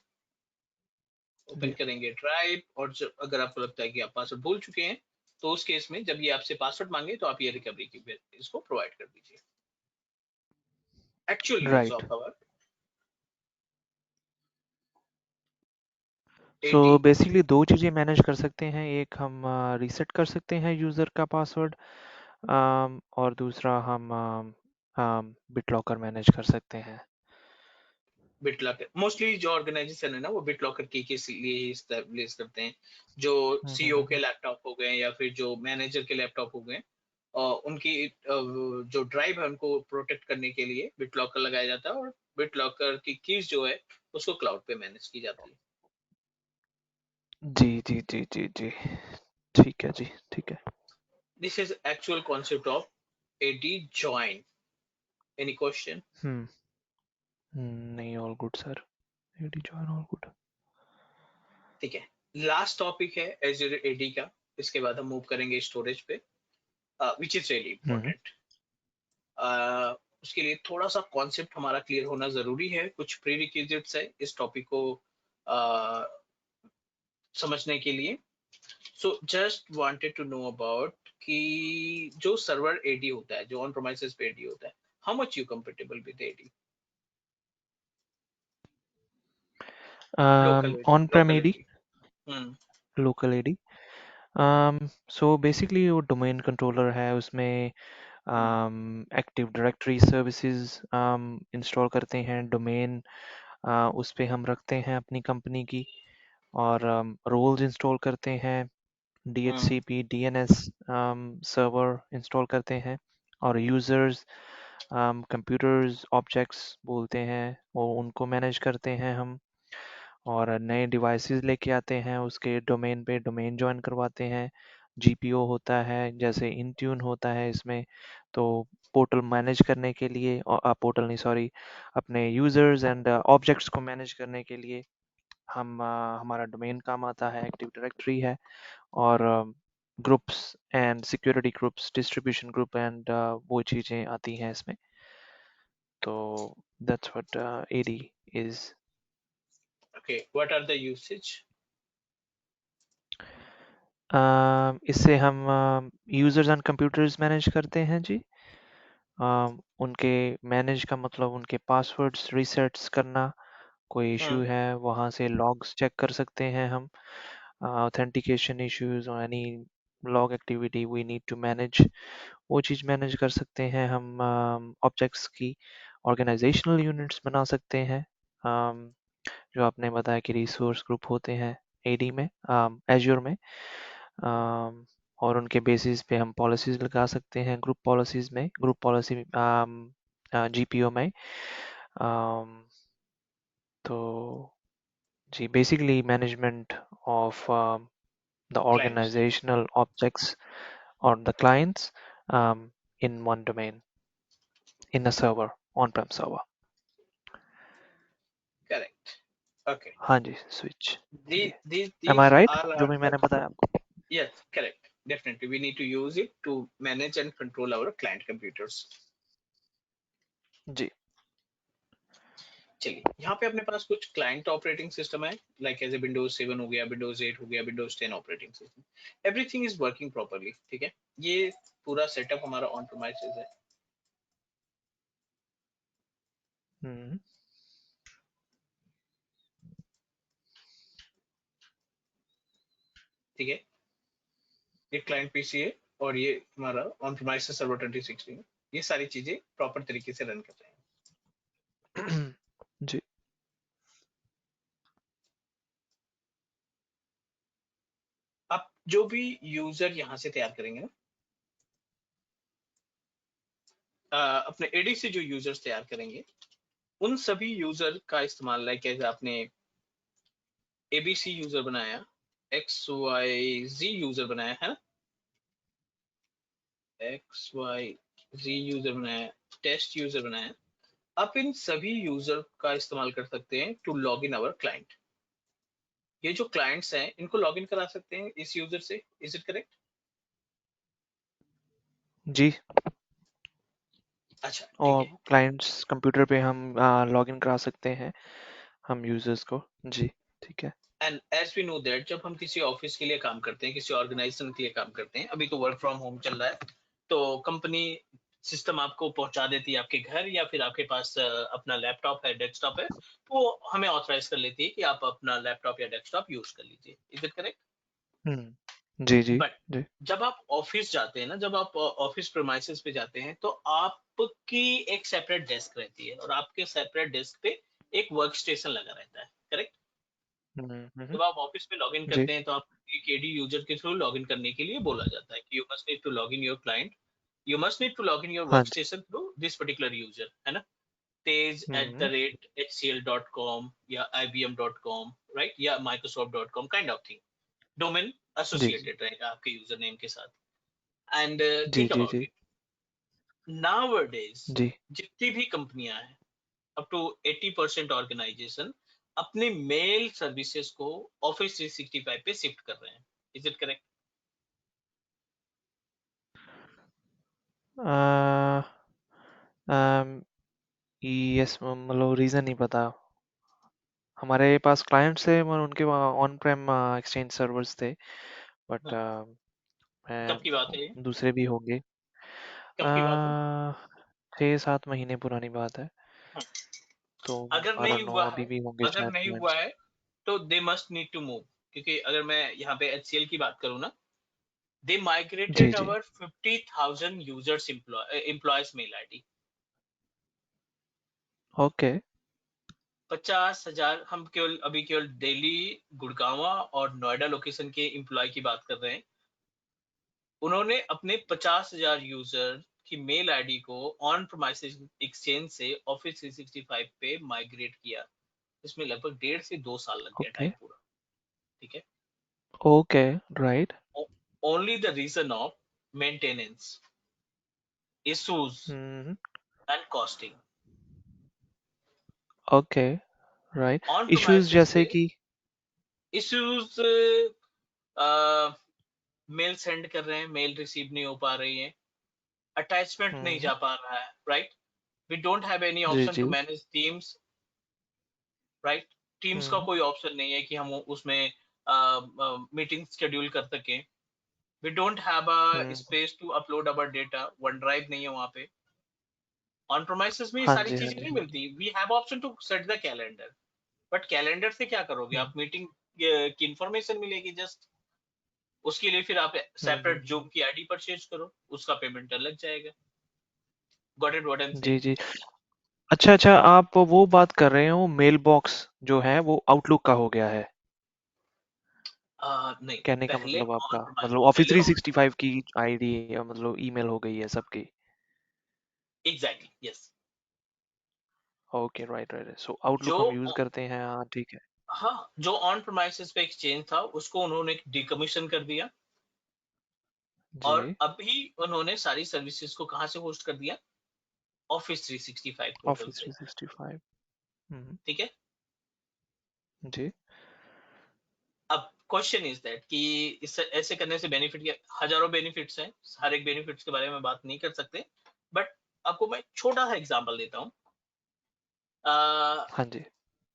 ओपन जी करेंगे ड्राइव, और जब अगर आपको लगता है कि आप पासवर्ड भूल चुके हैं, तो उस केस में जब ये आपसे पासवर्ड मांगे तो आप ये रिकवरी की इसको प्रोवाइड कर दीजिए. Actual use right. Of our so AD. Basically दो चीज़ें मैनेज कर सकते हैं. एक हम रीसेट कर सकते हैं यूज़र का पासवर्ड, और दूसरा हम बिट लॉकर मैनेज कर सकते हैं. बिटलॉकर मोस्टली जो ऑर्गेनाइजेशन है ना, वो बिटलॉकर की के लिए ही इस्तेमाल करते हैं. जो सीईओ के हम्म. लैपटॉप हो गए, या फिर जो मैनेजर के लैपटॉप हो गए, उनकी जो ड्राइव है उनको प्रोटेक्ट करने के लिए बिटलॉकर लगाया जाता है, और बिटलॉकर की कीज जो है उसको क्लाउड पे मैनेज की जाती है. जी जी जी जी जी ठीक है. जी ठीक है. This is actual concept of AD join. Any question? Hmm. नहीं, all good sir. AD join all good. ठीक है. लास्ट टॉपिक है एजर एडी का. इसके बाद हम मूव करेंगे स्टोरेज पे, विच इज रियली इंपॉर्टेंट. उसके लिए थोड़ा सा कॉन्सेप्ट हमारा क्लियर होना जरूरी है. कुछ प्री रिक्विजिट्स है इस टॉपिक को समझने के लिए. So just wanted to know about कि जो सर्वर एडी होता है, जो ऑन प्रोमाइसेस पे एडी होता है, how much you comfortable with AD? Local AD, on prem local AD, AD. Hmm. Local AD. So basically वो डोमेन कंट्रोलर है, उसमें एक्टिव डायरेक्टरी सर्विसेज इंस्टॉल करते हैं। डोमेन उस पे हम रखते हैं अपनी कंपनी की, और रोल्स इंस्टॉल करते हैं। DHCP DNS सर्वर इंस्टॉल करते हैं, और यूज़र्स कंप्यूटर्स ऑब्जेक्ट्स बोलते हैं, वो उनको मैनेज करते हैं हम। और नए डिवाइसेस लेके आते हैं, उसके डोमेन पे डोमेन जॉइन करवाते हैं। GPO होता है, जैसे इंट्यून होता है इसमें, तो पोर्टल मैनेज करने के लिए, और पोर्टल नहीं सॉरी, अपने यूज़र्स एंड ऑब्जेक्ट्स को मैनेज करने के लिए हमारा डोमेन काम आता है। एक्टिव डायरेक्टरी है, और groups and security groups, distribution group and वो चीज़ें आती हैं इसमें। तो that's what AD is. Okay, what are the usage? इससे हम यूज़र्स एंड कंप्यूटर्स मैनेज करते हैं जी। उनके मैनेज का मतलब उनके पासवर्ड्स रीसेट्स करना, कोई इशू है वहाँ से लॉग्स चेक कर सकते हैं हम। ऑथेंटिकेशन इश्यूज और any log activity we need to manage, वो चीज़ मैनेज कर सकते हैं हम। ऑब्जेक्ट्स की ऑर्गेनाइजेशनल यूनिट्स बना सकते हैं, जो आपने बताया कि रिसोर्स ग्रुप होते हैं AD में, एज्योर में। और उनके बेसिस पे हम पॉलिसीज लगा सकते हैं, ग्रुप पॉलिसीज में, ग्रुप पॉलिसी GPO में। तो जी, basically management of the Clients. organizational objects or the clients in one domain, in a server, on-prem server. Correct. Okay. हाँ जी, स्विच जी। Am I These right all जो are भी the, मैंने बताया आपको? yes, correct. Definitely, we need to use it to manage and control our client computers. जी चलिए, यहाँ पे अपने पास कुछ क्लाइंट ऑपरेटिंग सिस्टम है, लाइक एज ए विंडोज 7 हो गया, विंडोज 8 हो गया, Windows 10 operating system. Everything is working properly, ठीक है। ये पूरा सेटअप हमारा ऑन प्रीमाइसेस है, हम्म ठीक है। ये क्लाइंट पीसी है, और ये हमारा ऑन प्रीमाइसेस सर्वर 2016। ये सारी चीजें प्रॉपर तरीके से रन कर रहे हैं। जी आप जो भी यूजर यहाँ से तैयार करेंगे ना, अपने एडी से जो यूजर्स तैयार करेंगे, उन सभी यूजर का इस्तेमाल, लाइक एज आपने एबीसी यूजर बनाया, XYZ यूजर बनाया है ना, XYZ यूजर बनाया, टेस्ट यूजर बनाया, आप इन सभी यूजर का इस्तेमाल कर सकते हैं to log in our client. ये जो क्लाइंट्स हैं, इनको लॉग इन करा सकते हैं इस यूजर से, इज इट करेक्ट? जी। अच्छा, ठीक और है। क्लाइंट्स कंप्यूटर पे हम लॉगिन करा सकते हैं हम यूजर्स को। जी ठीक है। And as we know that, जब हम किसी ऑफिस के लिए काम करते हैं, किसी ऑर्गेनाइजेशन के लिए काम करते हैं, अभी तो वर्क फ्रॉम होम चल रहा है, तो कंपनी सिस्टम आपको पहुंचा देती है आपके घर, या फिर आपके पास अपना लैपटॉप है, डेस्कटॉप है, तो हमें ऑथराइज कर लेती है कि आप अपना लैपटॉप या डेस्कटॉप यूज कर लीजिए। Is it correct? जी जी बट जी जब आप ऑफिस जाते हैं ना, जब आप ऑफिस प्रीमाइसेस पे जाते हैं, तो आपकी एक सेपरेट डेस्क रहती है, और आपके सेपरेट डेस्क पे एक वर्क स्टेशन लगा रहता है, करेक्ट? हम्म। जब आप ऑफिस में लॉगिन जी करते हैं, तो आप एक एडी यूजर के थ्रू लॉगिन करने के लिए बोला जाता है कि you must need to log in your client, you must need to log in your हाँ वर्क जी। Station through this particular user, है ना, tej@hcl.com या ibm.com, राइट, या microsoft.com, kind of thing. Domain जी जी एसोसिएटेड रहेगा आपके यूजर नेम के साथ। एंड जी थिंक जी अबाउट जी इट, नाउअडेज जी जितनी भी कंपनियां हैं, अप टू 80% ऑर्गेनाइजेशन अपने मेल सर्विसेज को ऑफिस 365 पे शिफ्ट कर रहे हैं। Is it correct? यस, मतलब रीज़न नहीं पता। हमारे पास क्लाइंट्स थे और उनके वहाँ ऑन प्रेम एक्सचेंज सर्वर्स थे, बट हाँ। कब की बात है ये? मैं दूसरे भी होंगे। कब की बात है? 6-7 महीने पुरानी बात है, हाँ। तो अगर आई नहीं डोंट नो हुआ अभी है, भी होंगे अगर शायद नहीं हुआ क्लाइंट्स। है, तो they must need to move. क्योंकि अगर मैं यहाँ पे HCL की बात करूँ ना, they जी migrated जी our 50,000 users employees mail ID. Okay 50,000 हम केवल दिल्ली, गुड़गांव और नोएडा लोकेशन के एम्प्लॉय की बात कर रहे हैं। उन्होंने अपने 50,000 यूजर की मेल आईडी को ऑन प्रोमाइसेस एक्सचेंज से ऑफिस 365 पे माइग्रेट किया। इसमें लगभग 1.5 से 2 साल लग गया ओके टाइम पूरा। ठीक है, okay right only the reason of maintenance issues hmm and costing. Okay right on issues premises जैसे पे कि इश्यूज, मेल सेंड कर रहे हैं, मेल रिसीव नहीं हो पा रही है, अटैचमेंट नहीं हम्म जा पा रहा है, right. We don't have any जी ऑप्शन जी to manage Teams, right. Teams का हम्म कोई ऑप्शन नहीं है कि हम उसमें मीटिंग शेड्यूल कर सकें। We don't have a hmm space to upload our data, OneDrive नहीं है वहां पे। ऑन प्रोमाइसेस में ये हाँ सारी जी हाँ चीजें जी नहीं हाँ जी मिलती। We have option to set the calendar, but calendar से क्या करोगे हम्म आप? मीटिंग की इंफॉर्मेशन मिलेगी जस्ट, उसके लिए फिर आप सेपरेट जूम की आईडी परचेज करो, उसका पेमेंट अलग जाएगा। Got it what I am जी सेइंग? जी अच्छा अच्छा आप वो बात कर रहे हो मेल बॉक्स जो है वो आउटलुक का हो गया है नहीं, कहने का पहले मतलब ऑन आपका प्रोमाइस, मतलब ऑफिस पहले ऑन, 365 की आईडी या मतलब ईमेल हो गई है सबकी exactly yes. Okay right right so outlook जो हम यूज करते हैं हाँ ठीक है हाँ, जो ऑन प्रोमाइसेस पे एक्सचेंज था उसको उन्होंने डिकमीशन कर दिया, और जी अभी उन्होंने सारी सर्विसेज को कहाँ से होस्ट कर दिया? ऑफिस 365 पोर्टल ऑफिस से। 365 हम्म ठीक है। जी अब क्वेश्चन इज दैट कि इस ऐसे करने से बेनिफिट क्या? हजारों बेनिफिट्स हैं, हर एक बेनिफिट्स के बारे में बात नहीं कर सकते, बट आपको मैं छोटा सा एग्जांपल देता हूँ। हाँ जी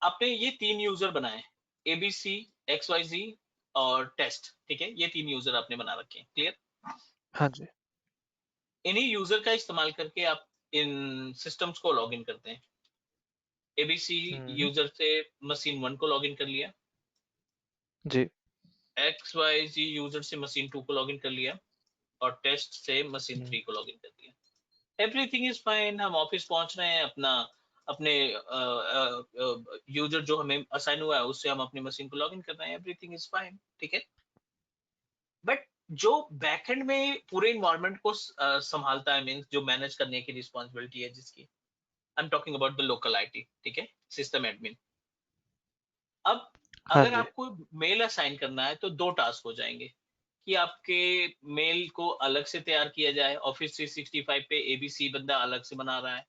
आपने ये 3 यूजर बनाए, एबीसी, XYZ और टेस्ट। ठीक है, ये 3 यूजर आपने बना रखे हैं, क्लियर। हाँ जी इन्हीं यूजर का इस्तेमाल करके आप इन सिस्टम्स को लॉग इन करते हैं। एबीसी हम्म यूजर से मशीन 1 को लॉग इन कर लिया, जी XYZ यूजर से मशीन 2 को लॉग इन कर लिया, और टेस्ट से मशीन हम्म 3 को लॉग इन कर दिया। एवरीथिंग इज फाइन, हम ऑफिस पहुंच रहे हैं, अपना अपने यूजर जो हमें असाइन हुआ है उससे हम अपनी मशीन को लॉग इन कर रहे हैं, एवरीथिंग इज फाइन। ठीक है, बट जो बैकएंड में पूरे इन्वायरमेंट को संभालता है, मींस जो मैनेज करने की रिस्पॉन्सिबिलिटी है जिसकी, I am talking about the local IT. ठीक है, सिस्टम एडमिन। अब हाँ अगर जी आपको मेल असाइन करना है तो 2 टास्क हो जाएंगे कि आपके मेल को अलग से तैयार किया जाए। ऑफिस 365 पे एबीसी बंदा अलग से बना रहा है,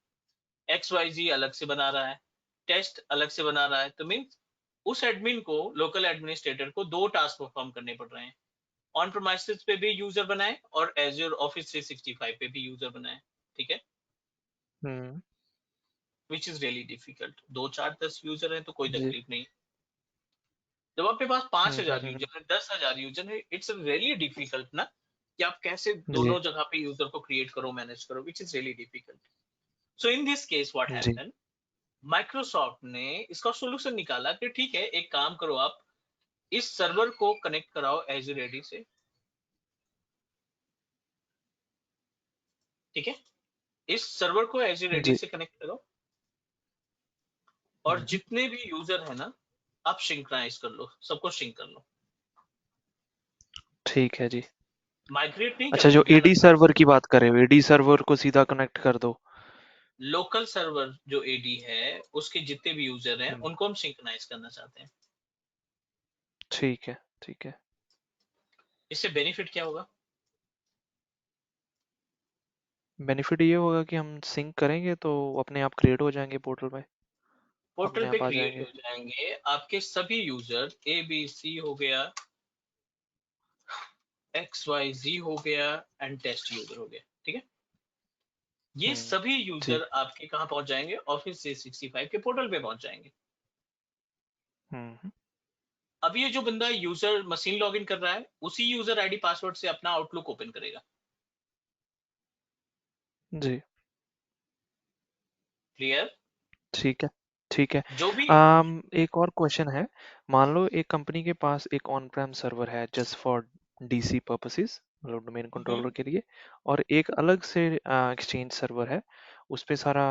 XYZ अलग से बना रहा है, टेस्ट अलग से बना रहा है, तो मीन्स उस एडमिन को, लोकल एडमिनिस्ट्रेटर को 2 टास्क परफॉर्म करने पड़ रहे हैं। ऑन प्रोमाइसेस पे भी यूजर बनाए और एज्योर ऑफिस 365 पे भी यूजर बनाए। ठीक है, hmm which is really difficult. 2 4 10 user हैं तो कोई जी तकलीफ नहीं। जब आपके पास 5,000 हम्म यूजर है, 10,000 यूजर है, इट्स रियली डिफिकल्ट ना, कि आप कैसे जी दोनों जगह पे यूजर को क्रिएट करो, मैनेज करो, which is really difficult. So in this case what जी हैपेंड, माइक्रोसॉफ्ट ने इसका सॉल्यूशन निकाला कि ठीक है, एक काम करो, आप इस सर्वर को कनेक्ट कराओ एज्योर एडी से। ठीक है, इस सर्वर को एज्योर एडी जी से कनेक्ट करो, और हम्म जितने भी यूजर है ना, आप सिंक्राइज कर लो, सबको सिंक कर लो। ठीक है जी माइग्रेट नहीं अच्छा करना, जो ध्यान एडी रखना। सर्वर की बात कर रहे हो एडी सर्वर को सीधा कनेक्ट कर दो लोकल सर्वर जो एडी है, उसके जितने भी यूजर हैं हम्म उनको हम सिंक्रोनाइज करना चाहते हैं। ठीक है इससे बेनिफिट क्या होगा? बेनिफिट ये होगा कि हम सिंक करेंगे तो अपने आप क्रिएट हो जाएंगे पोर्टल में पोर्टल अपने पे आप आ क्रिएट जाएंगे हो जाएंगे आपके सभी यूजर, ए बी सी हो गया, XYZ हो गया, एंड टेस्ट यूजर हो गया। ठीक है, ये हम्म सभी जी यूजर आपके कहाँ पहुंच जाएंगे? ऑफिस 365 के पोर्टल पे पहुंच जाएंगे। हम्म अब ये जो बंदा यूजर मशीन लॉगिन कर रहा है, उसी यूजर आईडी पासवर्ड से अपना आउटलुक ओपन करेगा। जी क्लियर? ठीक है ठीक है जो भी, एक और क्वेश्चन है मान लो एक कंपनी के पास एक ऑन प्रेम सर्वर है जस्ट फॉर डीसी पर्पसेस मतलब डोमेन हम्म, कंट्रोलर के लिए, और एक अलग से एक्सचेंज सर्वर है, उस पे सारा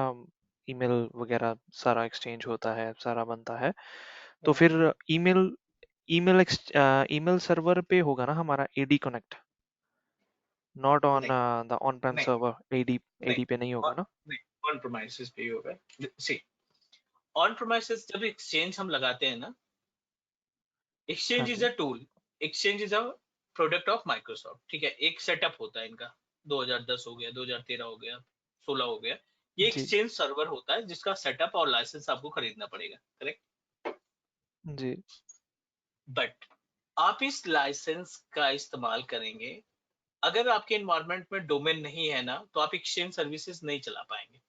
ईमेल वगैरह सारा एक्सचेंज होता है, सारा बनता है। तो हम्म, फिर ईमेल ईमेल ईमेल सर्वर पे होगा ना हमारा एडी कनेक्ट, नॉट ऑन नहीं द ऑन प्रेम नहीं सर्वर, एडी नहीं एडी पे नहीं होगा ना? नहीं, ऑन प्रोमाइसेस पे ही होगा। सी, ऑन प्रोमाइसेस जब एक्सचेंज हम लगाते हैं ना, हाँ एक्सचेंज इज जी। A tool, Exchange is a product of Microsoft, ठीक है, एक सेटअप होता है इनका। 2010 हो गया, 2013 हो गया, 16 हो गया, ये जी एक्सचेंज सर्वर होता है जिसका सेटअप और लाइसेंस आपको खरीदना पड़ेगा, करेक्ट। जी। बट आप इस लाइसेंस का इस्तेमाल करेंगे, अगर आपके एनवायरनमेंट में डोमेन नहीं है ना, तो आप एक्सचेंज सर्विसेज नहीं चला पाएंगे।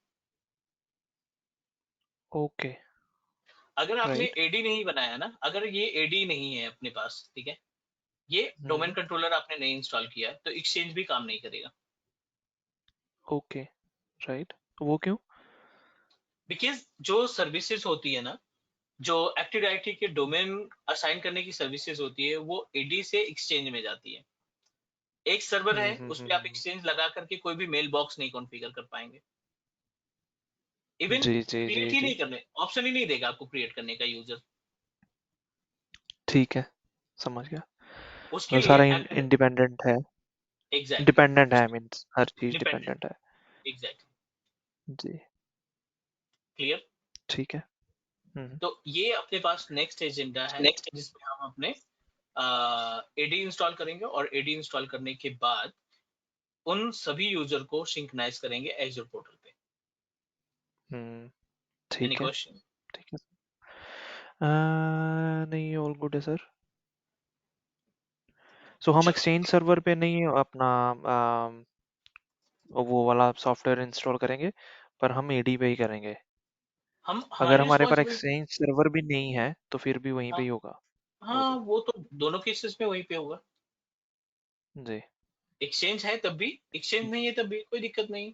ओके। अगर आपने राइट। एडी नहीं बनाया ना, अगर ये एडी नहीं है अपने पास, ठीक है, ये डोमेन हम्म। कंट्रोलर आपने नहीं इंस्टॉल किया है, तो एक्सचेंज भी काम नहीं करेगा। ओके। राइट। वो क्यों? बिकॉज जो सर्विसेज होती है ना, जो एक्टिव डायरेक्टरी के डोमेन असाइन करने की सर्विसेज होती है, वो एडी से एक्सचेंज में जाती है। एक सर्वर है, उस पर आप हम्म। एक्सचेंज लगा करके कोई भी मेल बॉक्स नहीं कॉन्फ़िगर कर पाएंगे। इवन जी जी जी क्रिएट ही जी। नहीं करने, ऑप्शन ही नहीं देगा आपको क्रिएट करने का यूजर। ठीक है, समझ गया। उसके मतलब लिए सारा एक्टिव, इंडिपेंडेंट है, एग्जैक्टली, डिपेंडेंट है, उसके मीन्स हर चीज डिपेंडेंट, डिपेंडेंट है। एग्जैक्टली, जी। क्लियर। ठीक है। हम्म। तो ये अपने पास नेक्स्ट एजेंडा है, नेक्स्ट। जिसमें हम अपने एडी इंस्टॉल करेंगे, और एडी इंस्टॉल करने के बाद उन सभी यूजर को सिंक्रोनाइज करेंगे एजूर पोर्टल पे। हम्म। एनी ठीक है। क्वेश्चन? ठीक है। नहीं, ऑल गुड है सर। सो हम चलो, एक्सचेंज सर्वर पे नहीं अपना वो वाला सॉफ्टवेयर इंस्टॉल करेंगे, पर हम एडी पे ही करेंगे। हम अगर हमारी हमारे पास रिस्पॉन्सिबिलिटी। एक्सचेंज सर्वर भी नहीं है तो फिर भी वहीं पे हाँ ही होगा वो हाँ, तो। वो तो दोनों केसेस में वहीं पे होगा। जी। एक्सचेंज है तब भी, एक्सचेंज नहीं है तब भी, कोई दिक्कत नहीं।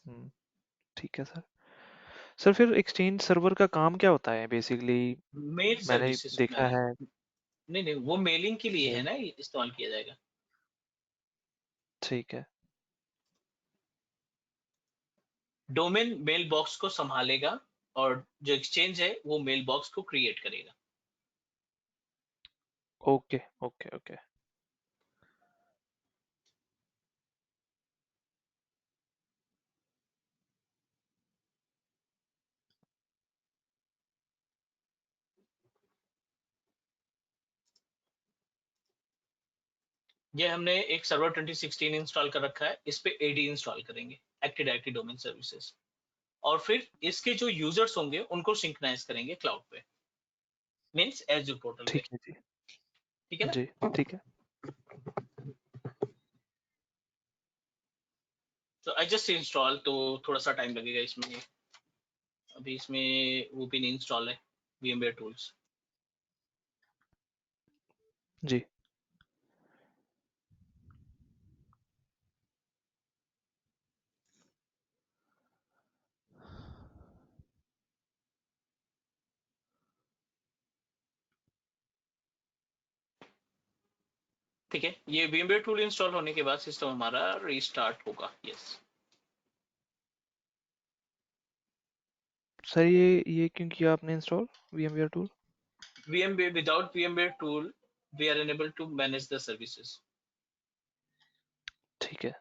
हम्म। ठीक है सर। सर फिर एक्सचेंज सर्वर का काम क्या होता है बेसिकली? मेल मैंने सर्विसेज, देखा मेलिंग। है। नहीं नहीं, वो मेलिंग के लिए है मेल। ना, ये इस्तेमाल किया जाएगा। ठीक है। डोमेन मेल बॉक्स को संभालेगा, और जो एक्सचेंज है वो मेल बॉक्स को क्रिएट करेगा। Okay okay okay. ये हमने एक सर्वर 2016 इंस्टॉल कर रखा है, इस पे एडी इंस्टॉल करेंगे, एक्टिव डायरेक्टरी डोमेन सर्विसेज, और फिर इसके जो यूजर्स होंगे उनको सिंक्रोनाइज करेंगे क्लाउड पे, मींस एजूर पोर्टल पे, ठीक है जी। ठीक है ना। जी। ठीक है। तो आई जस्ट इंस्टॉल, तो थोड़ा सा टाइम लगेगा इसमें। अभी इसमें वो भी नहीं इंस्टॉल है, VMware टूल्स। जी। ठीक है, ये VMware टूल इंस्टॉल होने के बाद सिस्टम हमारा रीस्टार्ट होगा, यस। सर ये क्यों किया आपने install VMware tool? VMware, without VMware tool we are unable to manage the services. ठीक है।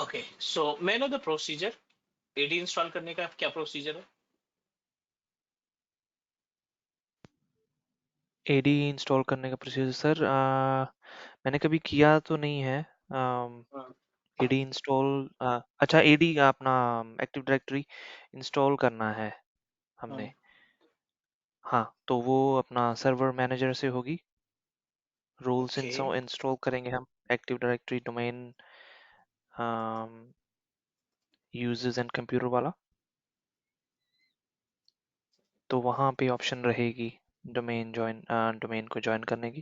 ओके, सो मैं know the procedure, AD install करने का क्या प्रोसीजर है? एडी इंस्टॉल करने का प्रोसीजर सर, मैंने कभी किया तो नहीं है। हाँ, एडी इंस्टॉल, अच्छा एडी अपना एक्टिव डायरेक्टरी इंस्टॉल करना है हमने। हाँ, हाँ, तो वो अपना सर्वर मैनेजर से होगी। रूल्स ओके, इंस्टॉल करेंगे हम, active directory domain users and computer वाला। तो वहाँ पे ऑप्शन रहेगी डोमेन को ज्वाइन करने की।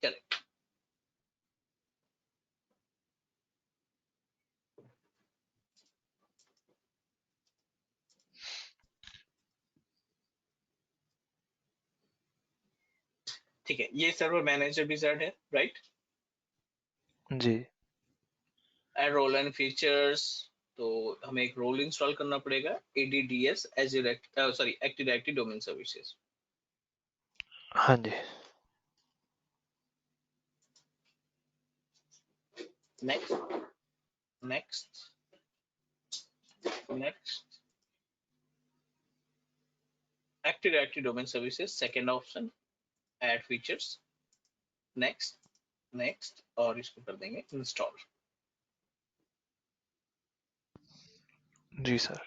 करेक्ट। ठीक है, ये सर्वर मैनेजर विजार्ड है, राइट? जी एड रोल एंड फीचर्स, तो हमें एक रोल इंस्टॉल करना पड़ेगा, ADDS as sorry active directory domain services. हाँ जी। Next, next, next, active directory domain services second option, add features, next, next, और इसको कर देंगे इंस्टॉल। जी सर।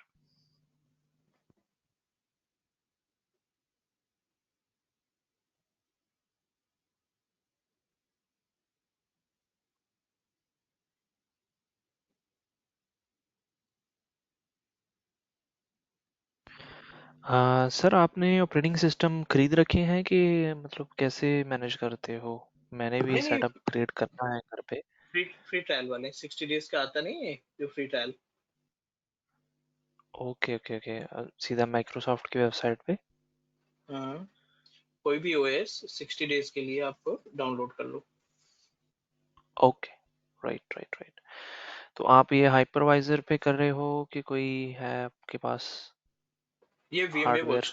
सर आपने ऑपरेटिंग सिस्टम खरीद रखे हैं कि मतलब कैसे मैनेज करते हो? मैंने भी नहीं नहीं, सेटअप क्रिएट करना है घर पे। फ्री फ्री ट्रायल वाले 60 डेज का आता नहीं है जो free trial. Okay okay okay, सीधा माइक्रोसॉफ्ट की वेबसाइट पे। हाँ, कोई भी OS 60 डेज के लिए आपको डाउनलोड कर लो। Okay, right right right. तो आप ये हाइपरवाइजर पे कर रहे हो कि कोई है आपके पास ये VMware हार्डवेयर?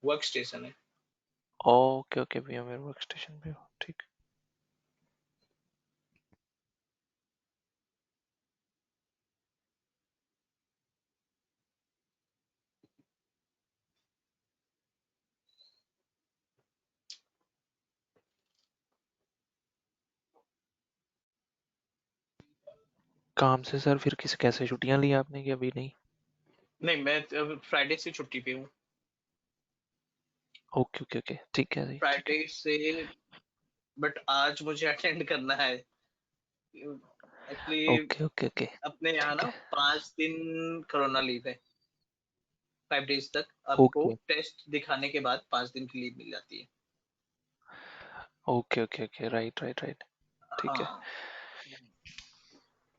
वर्क स्टेशन है। ओके ओके, VMware वर्कस्टेशन पे हो, ठीक। काम से सर फिर किस कैसे छुट्टियां ली आपने कि अभी नहीं? नहीं, मैं फ्राइडे से छुट्टी पे हूँ। ओके ओके ओके, ठीक है जी, ठीक है। फ्राइडे से, बट आज मुझे अटेंड करना है एक्चुअली। ओके ओके ओके, अपने यहाँ ठीक ना है। 5 दिन कोरोना लीव है, 5 डेज तक आपको ओके टेस्ट दिखाने के बाद 5 दिन की लीव मिल जाती है। Okay okay okay, right right right, ठीक है। हाँ,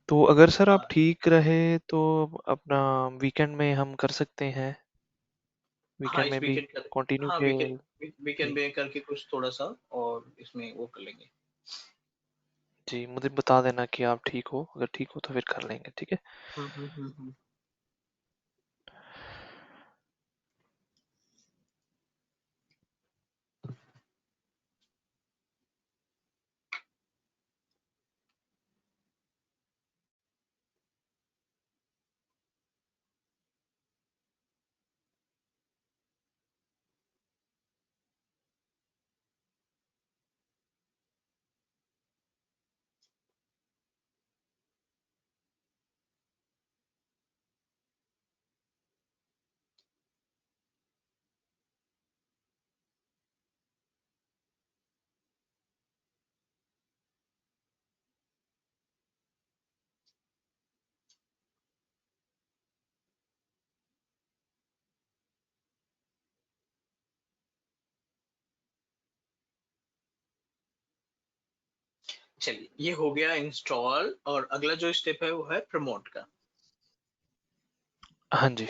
तो अगर सर आप हाँ, ठीक रहे तो अपना वीकेंड में हम कर सकते हैं, हाँ, वीकेंड इस में भी वीकेंड कर, कंटिन्यू हाँ के। वीकेंड जी में करके कुछ थोड़ा सा, और इसमें वो कर लेंगे। जी, मुझे बता देना कि आप ठीक हो, अगर ठीक हो तो फिर कर लेंगे, ठीक है। हम्म। चलिए, ये हो गया इंस्टॉल, और अगला जो स्टेप है वो है प्रमोट का। हाँ जी।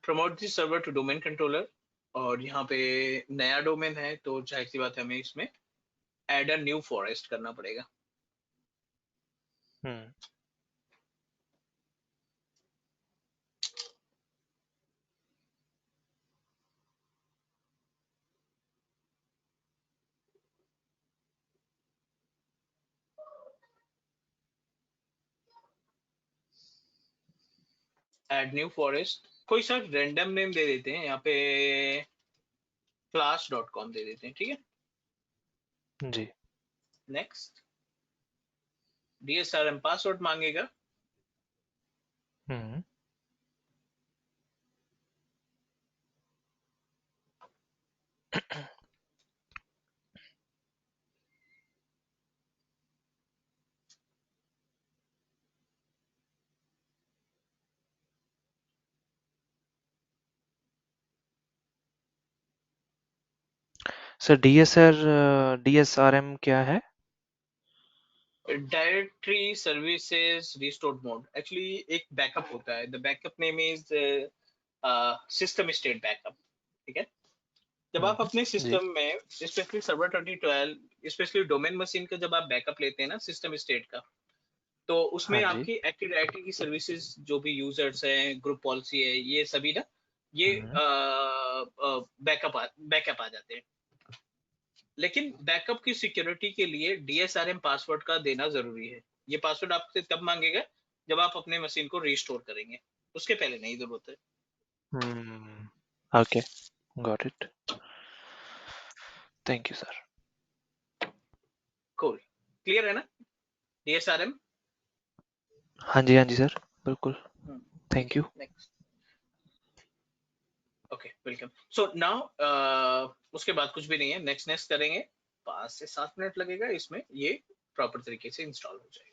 Promote the server to domain controller, और यहाँ पे नया डोमेन है तो जाहिर सी बात है हमें इसमें एड अ न्यू फॉरेस्ट करना पड़ेगा। हम्म। ऐड न्यू फॉरेस्ट, कोई सा रैंडम नेम दे देते हैं यहाँ पे, class.com दे देते हैं, ठीक है। जी। नेक्स्ट, DSRM पासवर्ड मांगेगा। हम्म। सर DSRM क्या है? Directory services restored mode, actually एक बैकअप होता है, the backup name is system state backup, ठीक है। जब आप अपने जी। सिस्टम में specially server 2012 specially domain machine का जब आप बैकअप लेते हैं ना सिस्टम स्टेट का, तो उसमें हाँ जी। आपकी एक्टिव डायरेक्टरी की सर्विसेज जो भी यूजर्स हैं, ग्रुप पॉलिसी है, ये सभी ना ये हम्म। बैकअप आ जाते हैं। लेकिन बैकअप की सिक्योरिटी के लिए DSRM पासवर्ड का देना जरूरी है। ये पासवर्ड आपसे तब मांगेगा जब आप अपने मशीन को रिस्टोर करेंगे, उसके पहले नहीं जरूरत है। Okay, got it. Thank you sir. Cool, clear है ना DSRM? हाँ जी सर, बिल्कुल। ठीक थैंक है, you. Next. Okay, welcome. So now उसके बाद कुछ भी नहीं है, नेक्स्ट नेक्स्ट करेंगे, 5 से 7 मिनट लगेगा इसमें, ये प्रॉपर तरीके से इंस्टॉल हो जाएगा।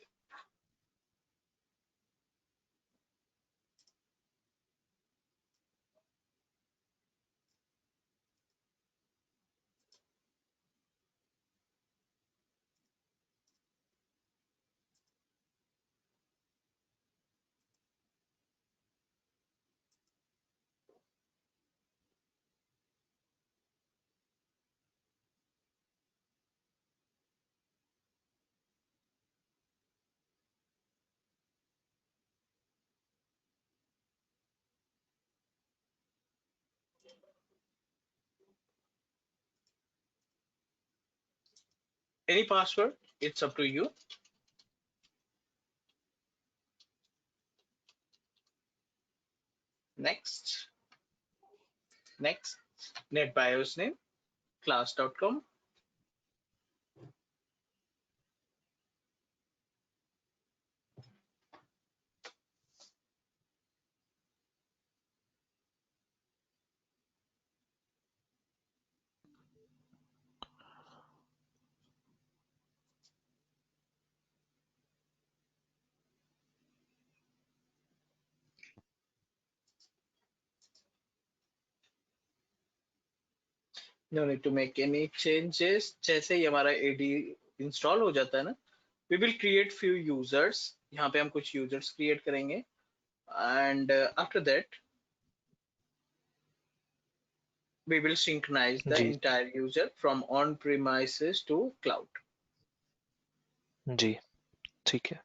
Any password, it's up to you. Next, NetBIOS name, class.com. No need to make any changes. जैसे ही हमारा AD इंस्टॉल हो जाता है ना, we will create few users, यहाँ पे हम कुछ users create करेंगे, and after that we will synchronize the ji entire user from on premises to cloud. जी, ठीक है।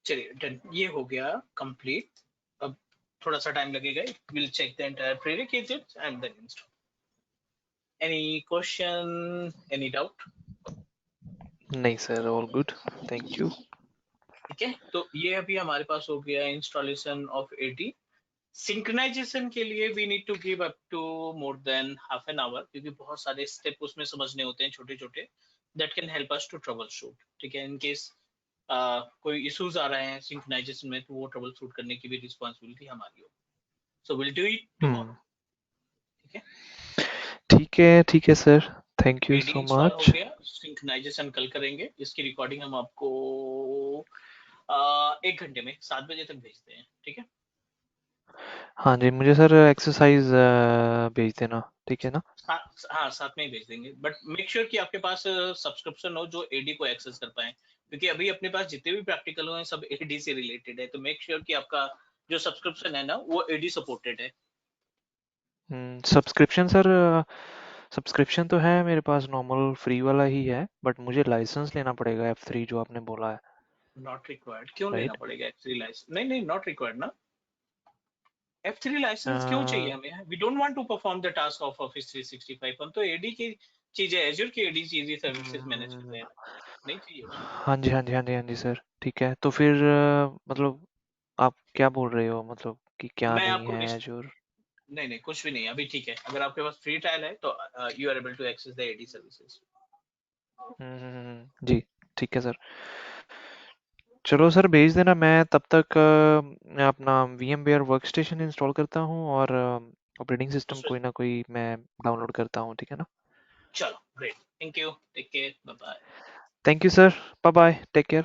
चलिए डन, ये हो गया कंप्लीट। अब थोड़ा सा टाइम लगेगा, will check the entire prerequisites and then install. Any question, any doubt? नहीं sir, all good, thank you. ठीक है, तो ये अभी हमारे पास हो गया इंस्टॉलेशन ऑफ AD। सिंक्रोनाइजेशन के लिए we need to give up to more than half an hour, क्योंकि बहुत सारे स्टेप उसमें समझने होते हैं छोटे छोटे, that can help us to troubleshoot, ठीक है। इन केस कोई इश्यूज आ रहे हैं सिंक्रोनाइजेशन में, तो वो ट्रबल शूट करने की भी रिस्पॉन्सिबिलिटी हमारी हो। So will do it tomorrow, ठीक है। ठीक है sir, thank you AD so install हो मच। गया, सिंक्रोनाइजेशन कल करेंगे, इसकी रिकॉर्डिंग हम आपको 1 घंटे में 7 बजे तक भेजते हैं, ठीक है। हाँ जी, मुझे सर एक्सरसाइज भेज देना, ठीक है ना? हाँ, साथ में ही भेज देंगे, बट मेक श्योर कि आपके पास सब्सक्रिप्शन हो जो एडी को एक्सेस कर पाए, क्योंकि अभी अपने पास जितने भी प्रैक्टिकल हुए हैं सब एडी से रिलेटेड है, तो मेक श्योर कि आपका जो सब्सक्रिप्शन है ना वो एडी सपोर्टेड है। सब्सक्रिप्शन सर, सब्सक्रिप्शन तो है मेरे पास, नॉर्मल फ्री वाला ही है, बट मुझे लाइसेंस लेना पड़ेगा F3 जो आपने बोला है, नॉट रिक्वायर्ड, क्यों लेना राइट? पड़ेगा F3 लाइसेंस? नहीं नहीं, नॉट रिक्वायर्ड ना। F3 लाइसेंस क्यों चाहिए हमें? We don't want to perform the task of Office 365, हम तो एडी की चीजें, एज्योर की एडी चीजें सर्विसेज मैनेज कर रहे हैं ना, नहीं चाहिए उसमें। हाँ जी, हाँ जी, हाँ जी, हाँ जी सर, ठीक है। तो फिर मतलब आप क्या बोल रहे हो, मतलब कि क्या मैं नहीं आपको है एजूर? नहीं नहीं, कुछ भी नहीं अभी, ठीक है। अगर आपके पास फ्री ट्रायल है तो you are able to access the AD services. जी, ठीक है सर। चलो सर, भेज देना, मैं तब तक मैं अपना VMware वर्कस्टेशन इंस्टॉल करता हूँ और ऑपरेटिंग सिस्टम उसमें कोई ना कोई मैं डाउनलोड करता हूँ, ठीक है ना? चलो, great, thank you, take care, bye bye. Thank you sir, bye bye, take care.